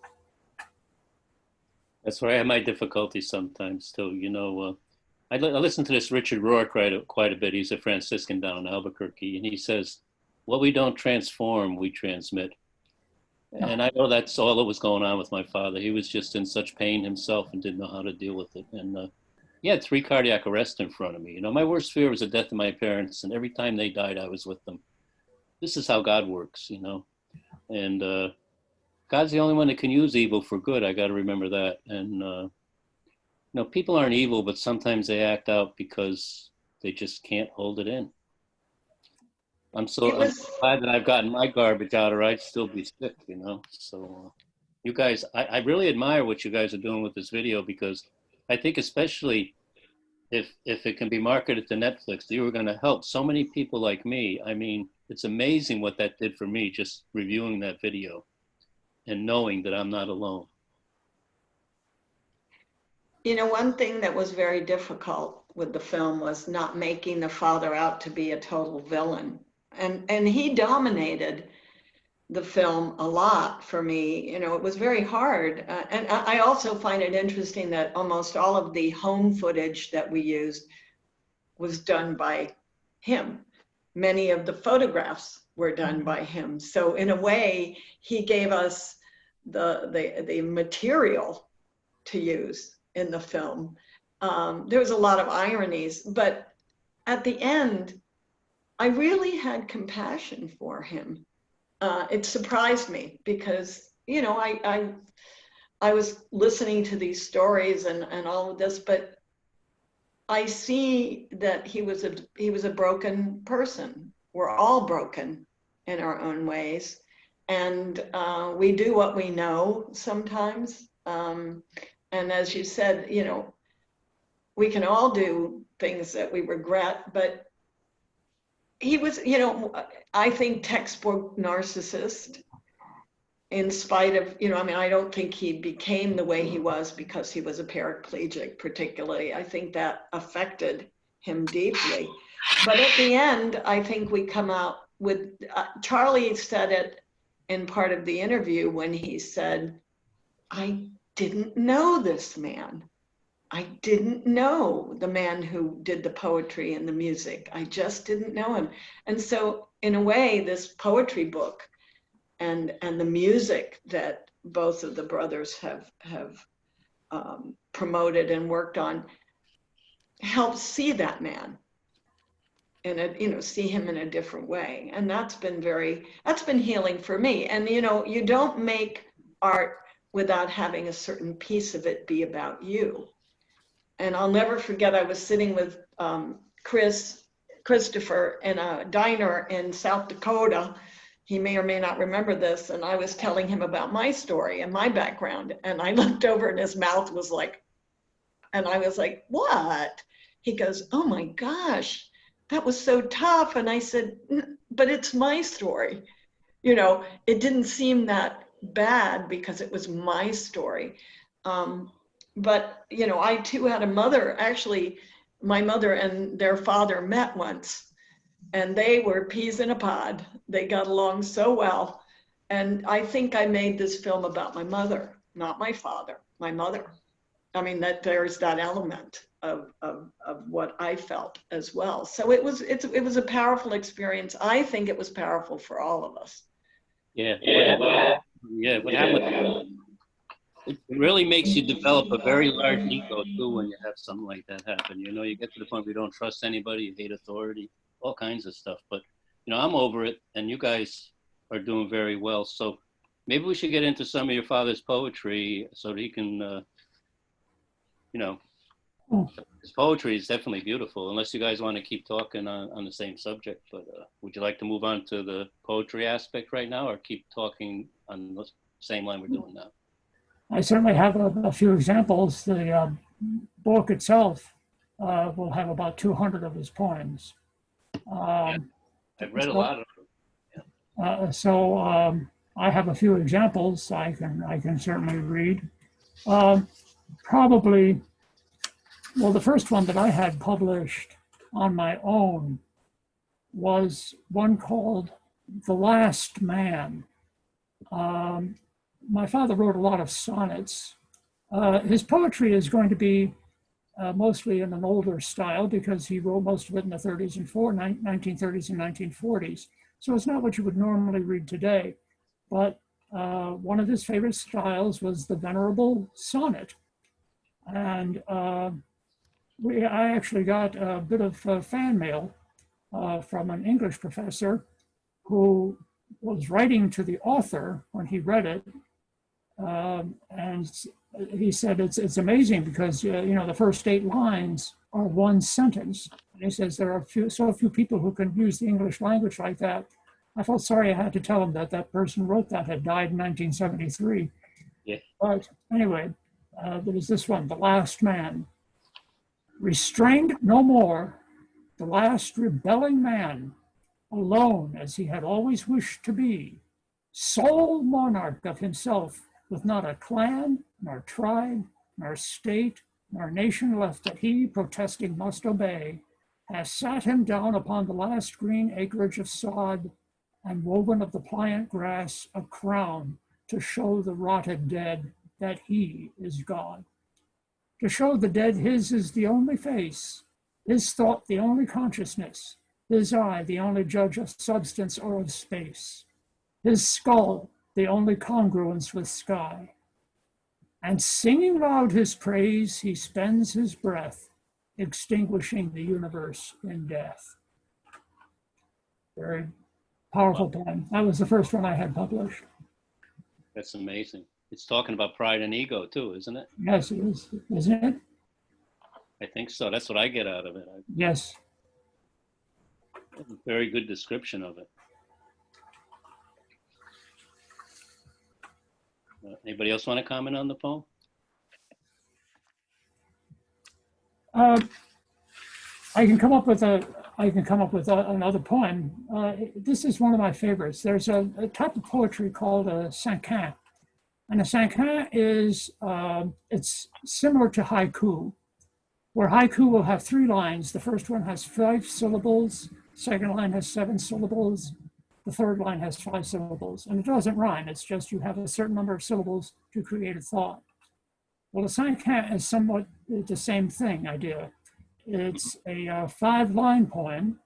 That's where I have my difficulties sometimes too. You know, I listen to this Richard Rourke quite a bit. He's a Franciscan down in Albuquerque, and he says, "What we don't transform, we transmit." Yeah. And I know that's all that was going on with my father. He was just in such pain himself and didn't know how to deal with it. And he had 3 cardiac arrests in front of me. You know, my worst fear was the death of my parents, and every time they died, I was with them. This is how God works, you know. And God's the only one that can use evil for good. I got to remember that. And, you know, people aren't evil, but sometimes they act out because they just can't hold it in. I'm glad that I've gotten my garbage out, or I'd still be sick, you know. So you guys, I really admire what you guys are doing with this video, because I think especially if it can be marketed to Netflix, you were going to help so many people like me. I mean, it's amazing what that did for me, just reviewing that video and knowing that I'm not alone. You know, one thing that was very difficult with the film was not making the father out to be a total villain. And he dominated the film a lot for me. You know, it was very hard. And I also find it interesting that almost all of the home footage that we used was done by him. Many of the photographs were done by him. So in a way, he gave us the material to use in the film. There was a lot of ironies, but at the end, I really had compassion for him. It surprised me because, you know, I was listening to these stories and all of this, but I see that he was a broken person. We're all broken in our own ways, and we do what we know sometimes. And as you said, you know, we can all do things that we regret, but he was, you know, I think textbook narcissist, in spite of, you know, I mean, I don't think he became the way he was because he was a paraplegic particularly. I think that affected him deeply. But at the end, I think we come out with, Charlie said it in part of the interview when he said, I didn't know this man. I didn't know the man who did the poetry and the music. I just didn't know him. And so in a way, this poetry book and the music that both of the brothers have promoted and worked on helps see that man and, you know, see him in a different way. And that's been healing for me. And, you know, you don't make art without having a certain piece of it be about you. And I'll never forget, I was sitting with Christopher in a diner in South Dakota, he may or may not remember this, and I was telling him about my story and my background, and I looked over and his mouth was like, and I was like, what? He goes, oh my gosh, that was so tough. And I said, but it's my story. You know, it didn't seem that bad because it was my story. But, you know, I too had a mother. Actually, my mother and their father met once, and they were peas in a pod. They got along so well. And I think I made this film about my mother, not my father, my mother. I mean, that there's that element of what I felt as well. So it was a powerful experience. I think it was powerful for all of us. Yeah. What happened? It really makes you develop a very large ego too when you have something like that happen. You know, you get to the point where you don't trust anybody, you hate authority, all kinds of stuff. But, you know, I'm over it, and you guys are doing very well. So maybe we should get into some of your father's poetry so that he can, you know, his poetry is definitely beautiful, unless you guys want to keep talking on the same subject. But would you like to move on to the poetry aspect right now, or keep talking on the same line we're doing now? I certainly have a few examples. The book itself will have about 200 of his poems. I've read a lot of them. So I have a few examples I can certainly read. Probably, well, the first one that I had published on my own was one called The Last Man. My father wrote a lot of sonnets. His poetry is going to be mostly in an older style because he wrote most of it in the 1930s and 1940s. So it's not what you would normally read today. But one of his favorite styles was the venerable sonnet. And I actually got a bit of fan mail from an English professor who was writing to the author when he read it. And he said, it's amazing because, you know, the first 8 lines are one sentence. And he says, there are so few people who can use the English language like that. I felt sorry I had to tell him that that person wrote that had died in 1973. Yeah. But anyway, there was this one, The Last Man. Restrained no more, the last rebelling man, alone as he had always wished to be, sole monarch of himself, with not a clan, nor tribe, nor state, nor nation left that he, protesting, must obey, has sat him down upon the last green acreage of sod, and woven of the pliant grass a crown to show the rotted dead that he is God. To show the dead his is the only face, his thought the only consciousness, his eye the only judge of substance or of space, his skull the only congruence with sky. And singing loud his praise, he spends his breath, extinguishing the universe in death. Very powerful poem. That was the first one I had published. That's amazing. It's talking about pride and ego too, isn't it? Yes, it is, isn't it? I think so. That's what I get out of it. Yes. Very good description of it. Anybody else want to comment on the poem? I can come up with another poem. This is one of my favorites. There's a type of poetry called a cinquain. And a cinquain is, it's similar to haiku, where haiku will have 3 lines. The first one has 5 syllables, second line has 7 syllables, the third line has 5 syllables, and it doesn't rhyme. It's just you have a certain number of syllables to create a thought. Well, a cinquain is somewhat the same thing idea. It's a 5-line poem.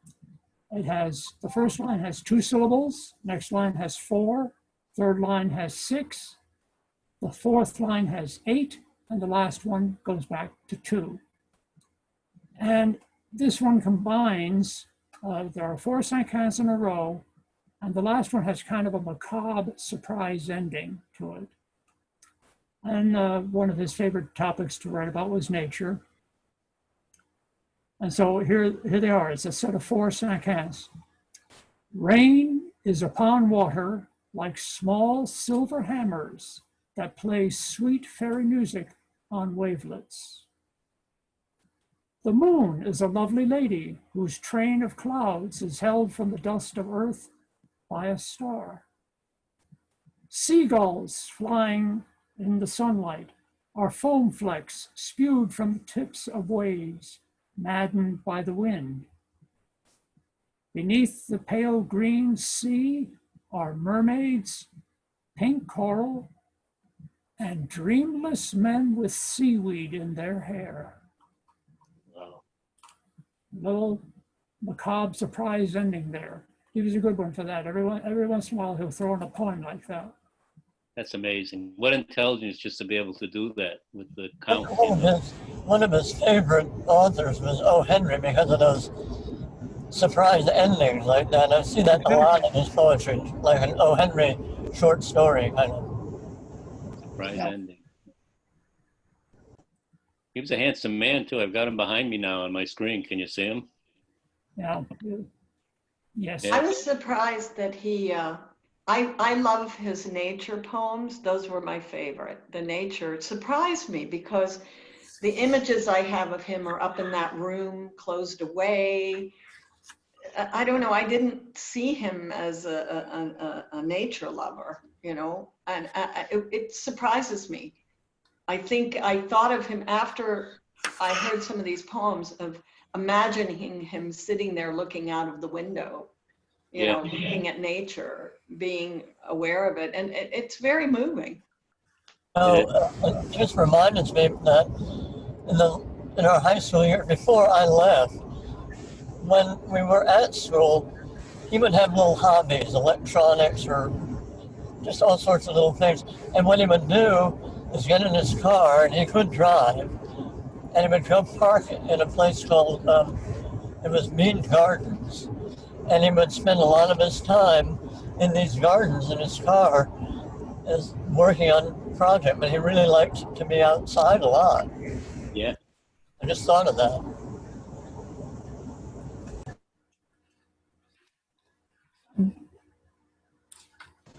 It has, the first line has 2 syllables, next line has 4, third line has 6, the fourth line has 8, and the last one goes back to 2. And this one combines, there are 4 cinquains in a row, and the last one has kind of a macabre surprise ending to it. And one of his favorite topics to write about was nature. And so here they are. It's a set of 4 cinquains. Rain is upon water like small silver hammers that play sweet fairy music on wavelets. The moon is a lovely lady whose train of clouds is held from the dust of earth by a star. Seagulls flying in the sunlight are foam flecks spewed from the tips of waves, maddened by the wind. Beneath the pale green sea are mermaids, pink coral, and dreamless men with seaweed in their hair. Wow. Little macabre surprise ending there. He was a good one for that. Every once in a while, he'll throw in a poem like that. That's amazing. What intelligence just to be able to do that with the count. One of his favorite authors was O. Henry because of those surprise endings like that. I see that a lot in his poetry, like an O. Henry short story kind of. Surprise ending. He was a handsome man too. I've got him behind me now on my screen. Can you see him? Yeah. Yes. I was surprised that he, I love his nature poems. Those were my favorite. The nature, it surprised me because the images I have of him are up in that room, closed away. I don't know, I didn't see him as a nature lover, you know, and it surprises me. I think I thought of him after I heard some of these poems of imagining him sitting there looking out of the window, you know, looking at nature, being aware of it. And it's very moving. It just reminds me that in our high school year, before I left, when we were at school, he would have little hobbies, electronics or just all sorts of little things. And what he would do is get in his car, and he could drive, and he would go park in a place called, it was Mead Gardens. And he would spend a lot of his time in these gardens in his car as working on a project, but he really liked to be outside a lot. Yeah. I just thought of that.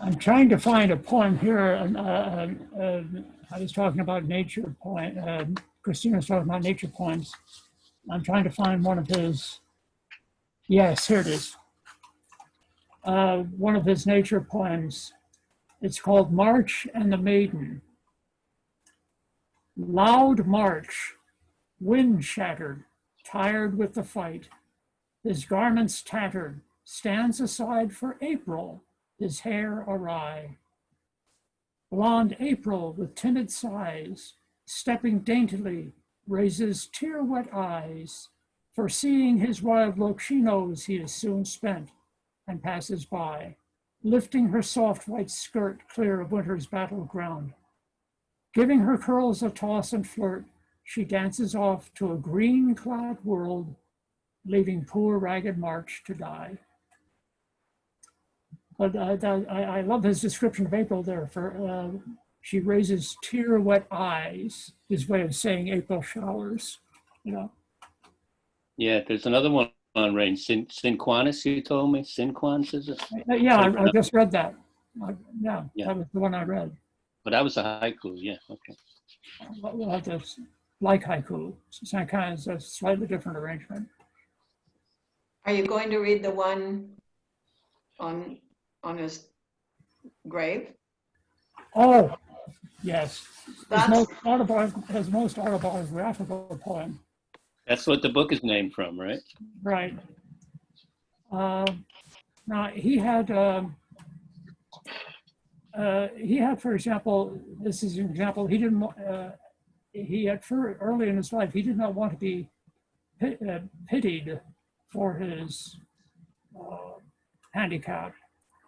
I'm trying to find a poem here. I was talking about nature poem. Christina was talking about nature poems. I'm trying to find one of his. Yes, here it is. One of his nature poems. It's called March and the Maiden. Loud march, wind shattered, tired with the fight. His garments tattered, stands aside for April, his hair awry. Blonde April with timid sighs, stepping daintily, raises tear-wet eyes. Foreseeing his wild look, she knows he is soon spent and passes by, lifting her soft white skirt clear of winter's battleground. Giving her curls a toss and flirt, she dances off to a green-clad world, leaving poor ragged March to die. But I love his description of April there. For she raises tear-wet eyes, his way of saying April showers, you know. Yeah, there's another one on rain. Sinquanis, you told me? Sinquanis, is it? Yeah, I just read that. Yeah, that was the one I read. But that was a haiku, yeah, okay. We'll have to, like haiku, it's kind of a slightly different arrangement. Are you going to read the one on his grave? Oh, yes. That's His most autobiographical poem. That's what the book is named from, right? Right. Now he had, for example, this is an example. He didn't. He had early in his life, he did not want to be pitied for his handicap.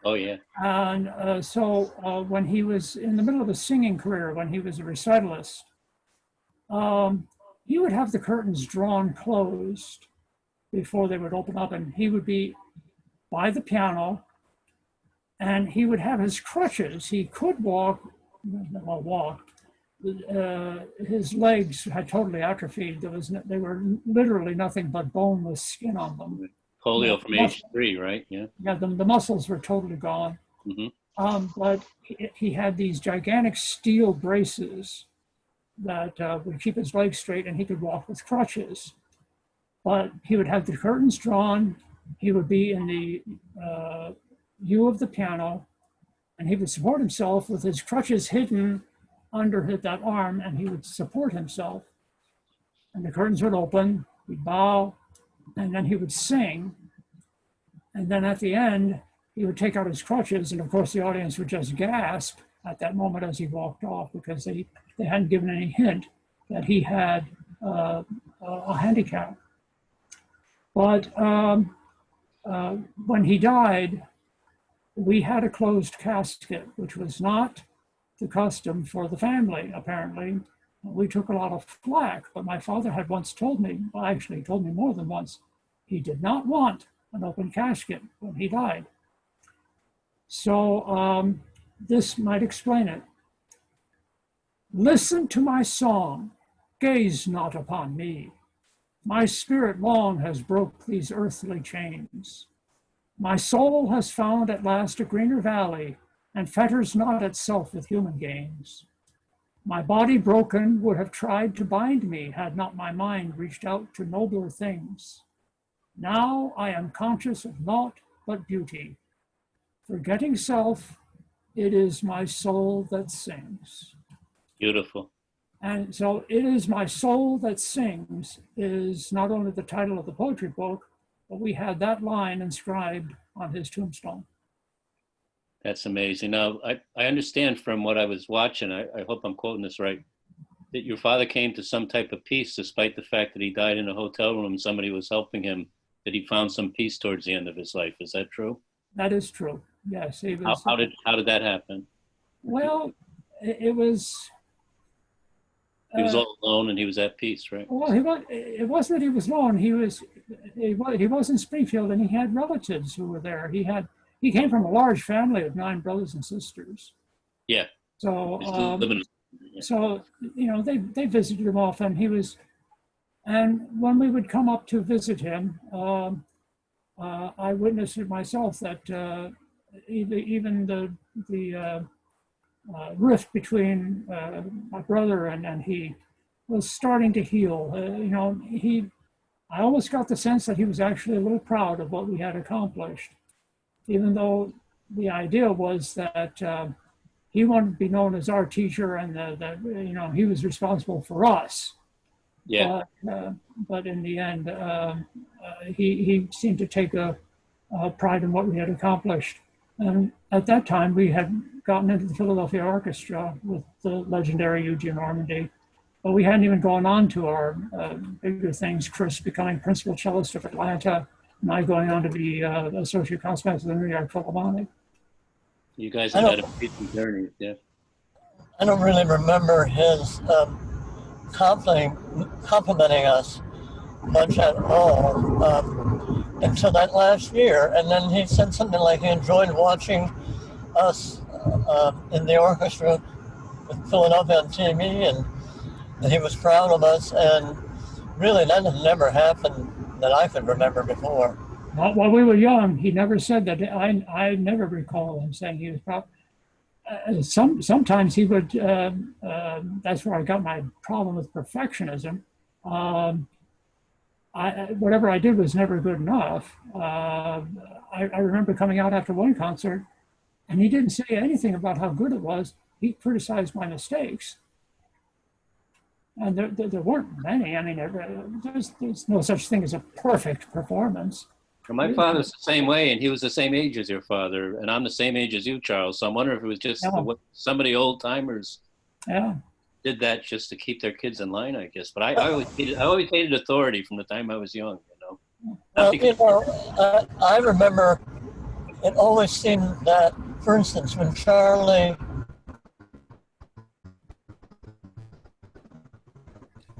Oh yeah. And so when he was in the middle of a singing career, when he was a recitalist, he would have the curtains drawn closed before they would open up, and he would be by the piano, and he would have his crutches. He could walk. His legs had totally atrophied. They were literally nothing but boneless skin on them. Polio from age 3, right? Yeah. Yeah, the muscles were totally gone. But he had these gigantic steel braces that would keep his legs straight, and he could walk with crutches. But he would have the curtains drawn. He would be in the U of the piano, and he would support himself with his crutches hidden under that arm, and he would support himself. And the curtains would open, he'd bow, and then he would sing. And then at the end, he would take out his crutches, and of course the audience would just gasp at that moment as he walked off, because they hadn't given any hint that he had a handicap. But when he died, we had a closed casket, which was not the custom for the family, apparently. We took a lot of flack, but my father had once told me, well, actually he told me more than once, he did not want an open casket when he died. So this might explain it. Listen to my song, gaze not upon me. My spirit long has broke these earthly chains. My soul has found at last a greener valley, and fetters not itself with human gains. My body broken would have tried to bind me, had not my mind reached out to nobler things. Now I am conscious of naught but beauty. Forgetting self, it is my soul that sings. Beautiful. And so It Is My Soul That Sings is not only the title of the poetry book, but we had that line inscribed on his tombstone. That's amazing. Now, I understand from what I was watching, I hope I'm quoting this right, that your father came to some type of peace despite the fact that he died in a hotel room. Somebody was helping him, that he found some peace towards the end of his life. Is that true? That is true. Yes. He was, how did that happen? Well, it was... He was all alone and he was at peace, right? Well, it wasn't that he was alone. He was in Springfield, and he had relatives who were there. He came from a large family of 9 brothers and sisters. Yeah. So they visited him often. And when we would come up to visit him, I witnessed it myself that even the rift between my brother and he was starting to heal. I almost got the sense that he was actually a little proud of what we had accomplished, even though the idea was that he wanted to be known as our teacher, and that he was responsible for us. Yeah. But in the end, he seemed to take a pride in what we had accomplished. And at that time, we had gotten into the Philadelphia Orchestra with the legendary Eugene Ormandy, but we hadn't even gone on to our bigger things. Chris becoming principal cellist of Atlanta, and I going on to be associate concertmaster of the New York Philharmonic. You guys have had a amazing journey, yeah. I don't really remember his complimenting us much at all until that last year. And then he said something like he enjoyed watching us in the orchestra with Philadelphia on TV, and that he was proud of us. And really, that had never happened that I could remember before. Not while we were young. He never said that. I never recall him saying he was proud. Sometimes he would, that's where I got my problem with perfectionism. Whatever I did was never good enough. I remember coming out after one concert, and he didn't say anything about how good it was. He criticized my mistakes. And there weren't many. I mean, there's no such thing as a perfect performance. Well, my father's the same way, and he was the same age as your father, and I'm the same age as you, Charles. So I'm wondering if it was just somebody old-timers did that just to keep their kids in line, I guess. But I always hated authority from the time I was young, I remember it always seemed that, for instance, when Charlie...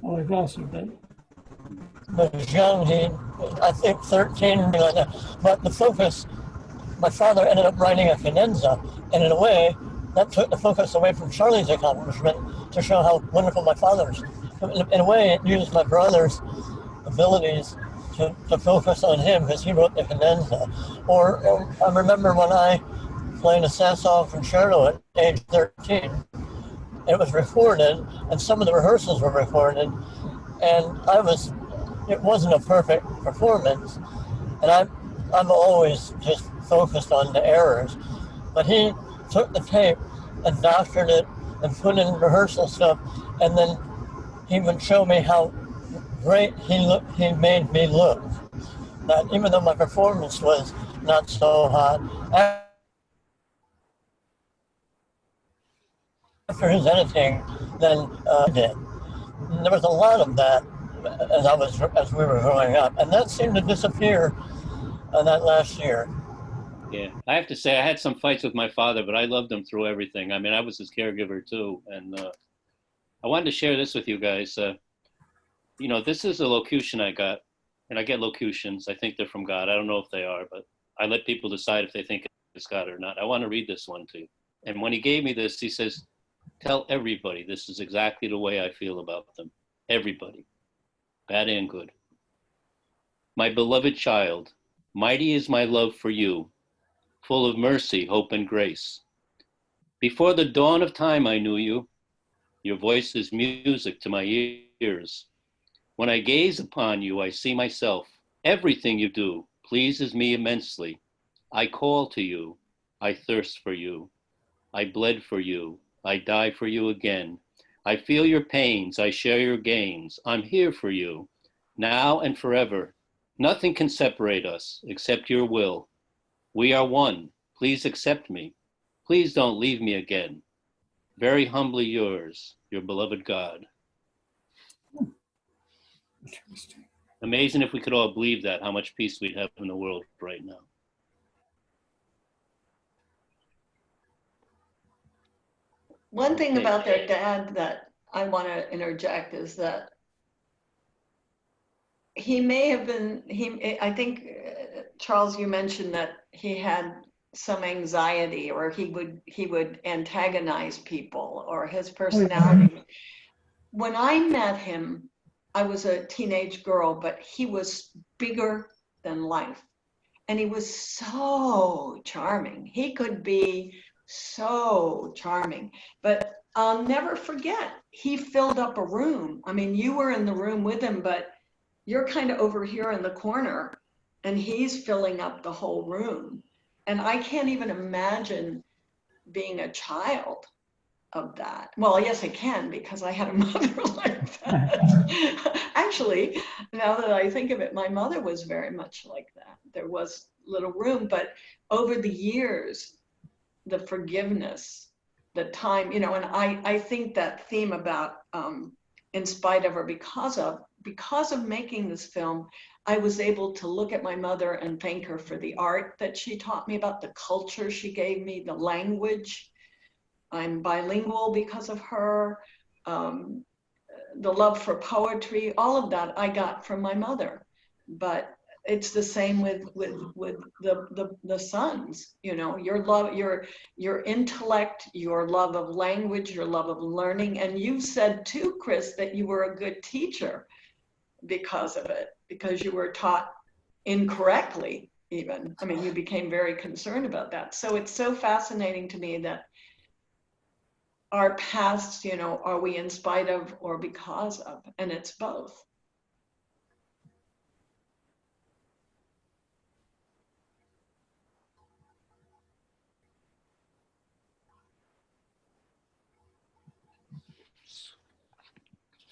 Oh, we've lost you a bit. was young, I think 13, something like that. But the focus, my father ended up writing a cadenza, and in a way, that took the focus away from Charlie's accomplishment to show how wonderful my father is. In a way, it used my brother's abilities to focus on him because he wrote the cadenza. Or I remember when I played a Sassoon concerto at age 13, it was recorded, and some of the rehearsals were recorded, and it wasn't a perfect performance, and I'm always just focused on the errors. But he took the tape and doctored it and put in rehearsal stuff, and then he would show me how great he made me look. That even though my performance was not so hot, after his editing, then did. There was a lot of that as we were growing up, and that seemed to disappear that last year. Yeah, I have to say I had some fights with my father, but I loved him through everything. I mean, I was his caregiver too, and I wanted to share this with you guys. You know, this is a locution I got, and I get locutions. I think they're from God. I don't know if they are, but I let people decide if they think it's God or not. I want to read this one to you. And when he gave me this, he says, tell everybody this is exactly the way I feel about them. Everybody, bad and good. My beloved child, mighty is my love for you, full of mercy, hope, and grace. Before the dawn of time I knew you. Your voice is music to my ears. When I gaze upon you, I see myself. Everything you do pleases me immensely. I call to you. I thirst for you. I bled for you. I die for you again. I feel your pains. I share your gains. I'm here for you, now and forever. Nothing can separate us except your will. We are one. Please accept me. Please don't leave me again. Very humbly yours, your beloved God. Interesting. Amazing if we could all believe that, how much peace we'd have in the world right now. One thing about their dad that I want to interject is that he may have been, I think, Charles, you mentioned that he had some anxiety, or he would antagonize people, or his personality. When I met him, I was a teenage girl, but he was bigger than life. And he was so charming. He could be so charming. But I'll never forget, he filled up a room. I mean, you were in the room with him, but you're kind of over here in the corner, and he's filling up the whole room. And I can't even imagine being a child of that. Well, yes, I can, because I had a mother like that. Actually, now that I think of it, my mother was very much like that. There was little room, but over the years, the forgiveness, the time, and I think that theme about in spite of or because of making this film, I was able to look at my mother and thank her for the art that she taught me about, the culture she gave me, the language. I'm bilingual because of her. The love for poetry, all of that I got from my mother. But it's the same with the sons. Your love, your intellect, your love of language, your love of learning. And you said too, Chris, that you were a good teacher because of it, because you were taught incorrectly even. I mean, you became very concerned about that. So it's so fascinating to me that our past, are we in spite of or because of? And it's both.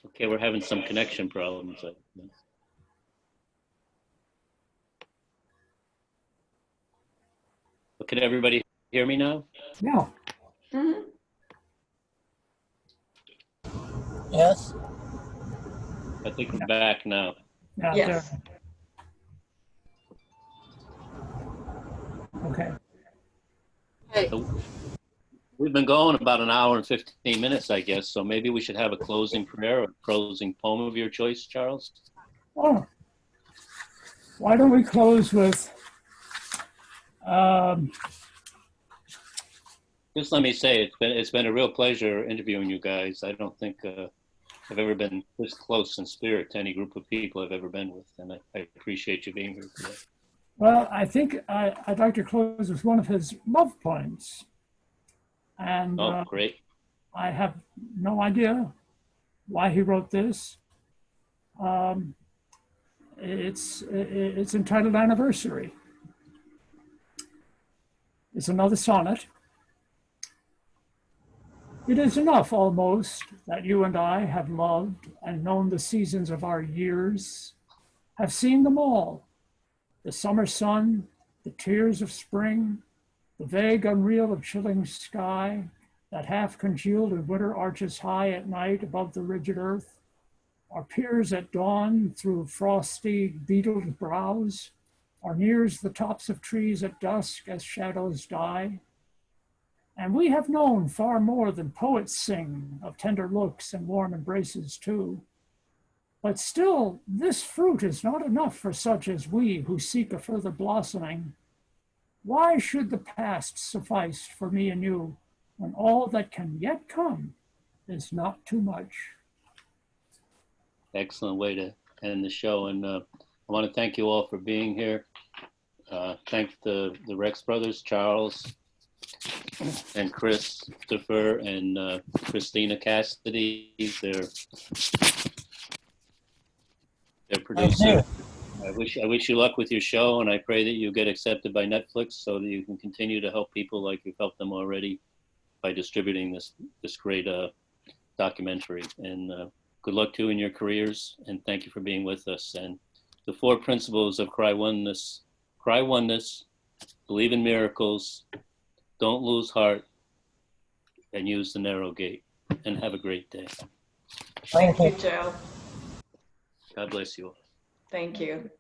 Okay, we're having some connection problems. But can everybody hear me now? Yeah. Mm-hmm. Yes. I think we're back now. Yeah. Yes. Okay. So we've been going about an hour and 15 minutes, I guess. So maybe we should have a closing prayer or closing poem of your choice, Charles. Oh, why don't we close with Just let me say, it's been a real pleasure interviewing you guys. I don't think I've ever been this close in spirit to any group of people I've ever been with, and I appreciate you being here today. Well, I think I'd like to close with one of his love poems. And Oh, great. I have no idea why he wrote this. It's entitled Anniversary. It's another sonnet. It is enough almost that you and I have loved and known the seasons of our years, have seen them all, the summer sun, the tears of spring, the vague unreal of chilling sky that half congealed in winter arches high at night above the rigid earth, our peers at dawn through frosty beetled brows, our nears the tops of trees at dusk as shadows die. And we have known far more than poets sing of tender looks and warm embraces too. But still, this fruit is not enough for such as we who seek a further blossoming. Why should the past suffice for me and you when all that can yet come is not too much? Excellent way to end the show. And I want to thank you all for being here. Thank the Rex brothers, Charles and Christopher and Cristina Cassidy, their producer. I wish you luck with your show, and I pray that you get accepted by Netflix so that you can continue to help people like you've helped them already by distributing this great documentary. And good luck to you in your careers, and thank you for being with us. And the 4 principles of Cry Oneness: believe in miracles, don't lose heart, and use the narrow gate. And have a great day. Thank you, Joe. God bless you all. Thank you.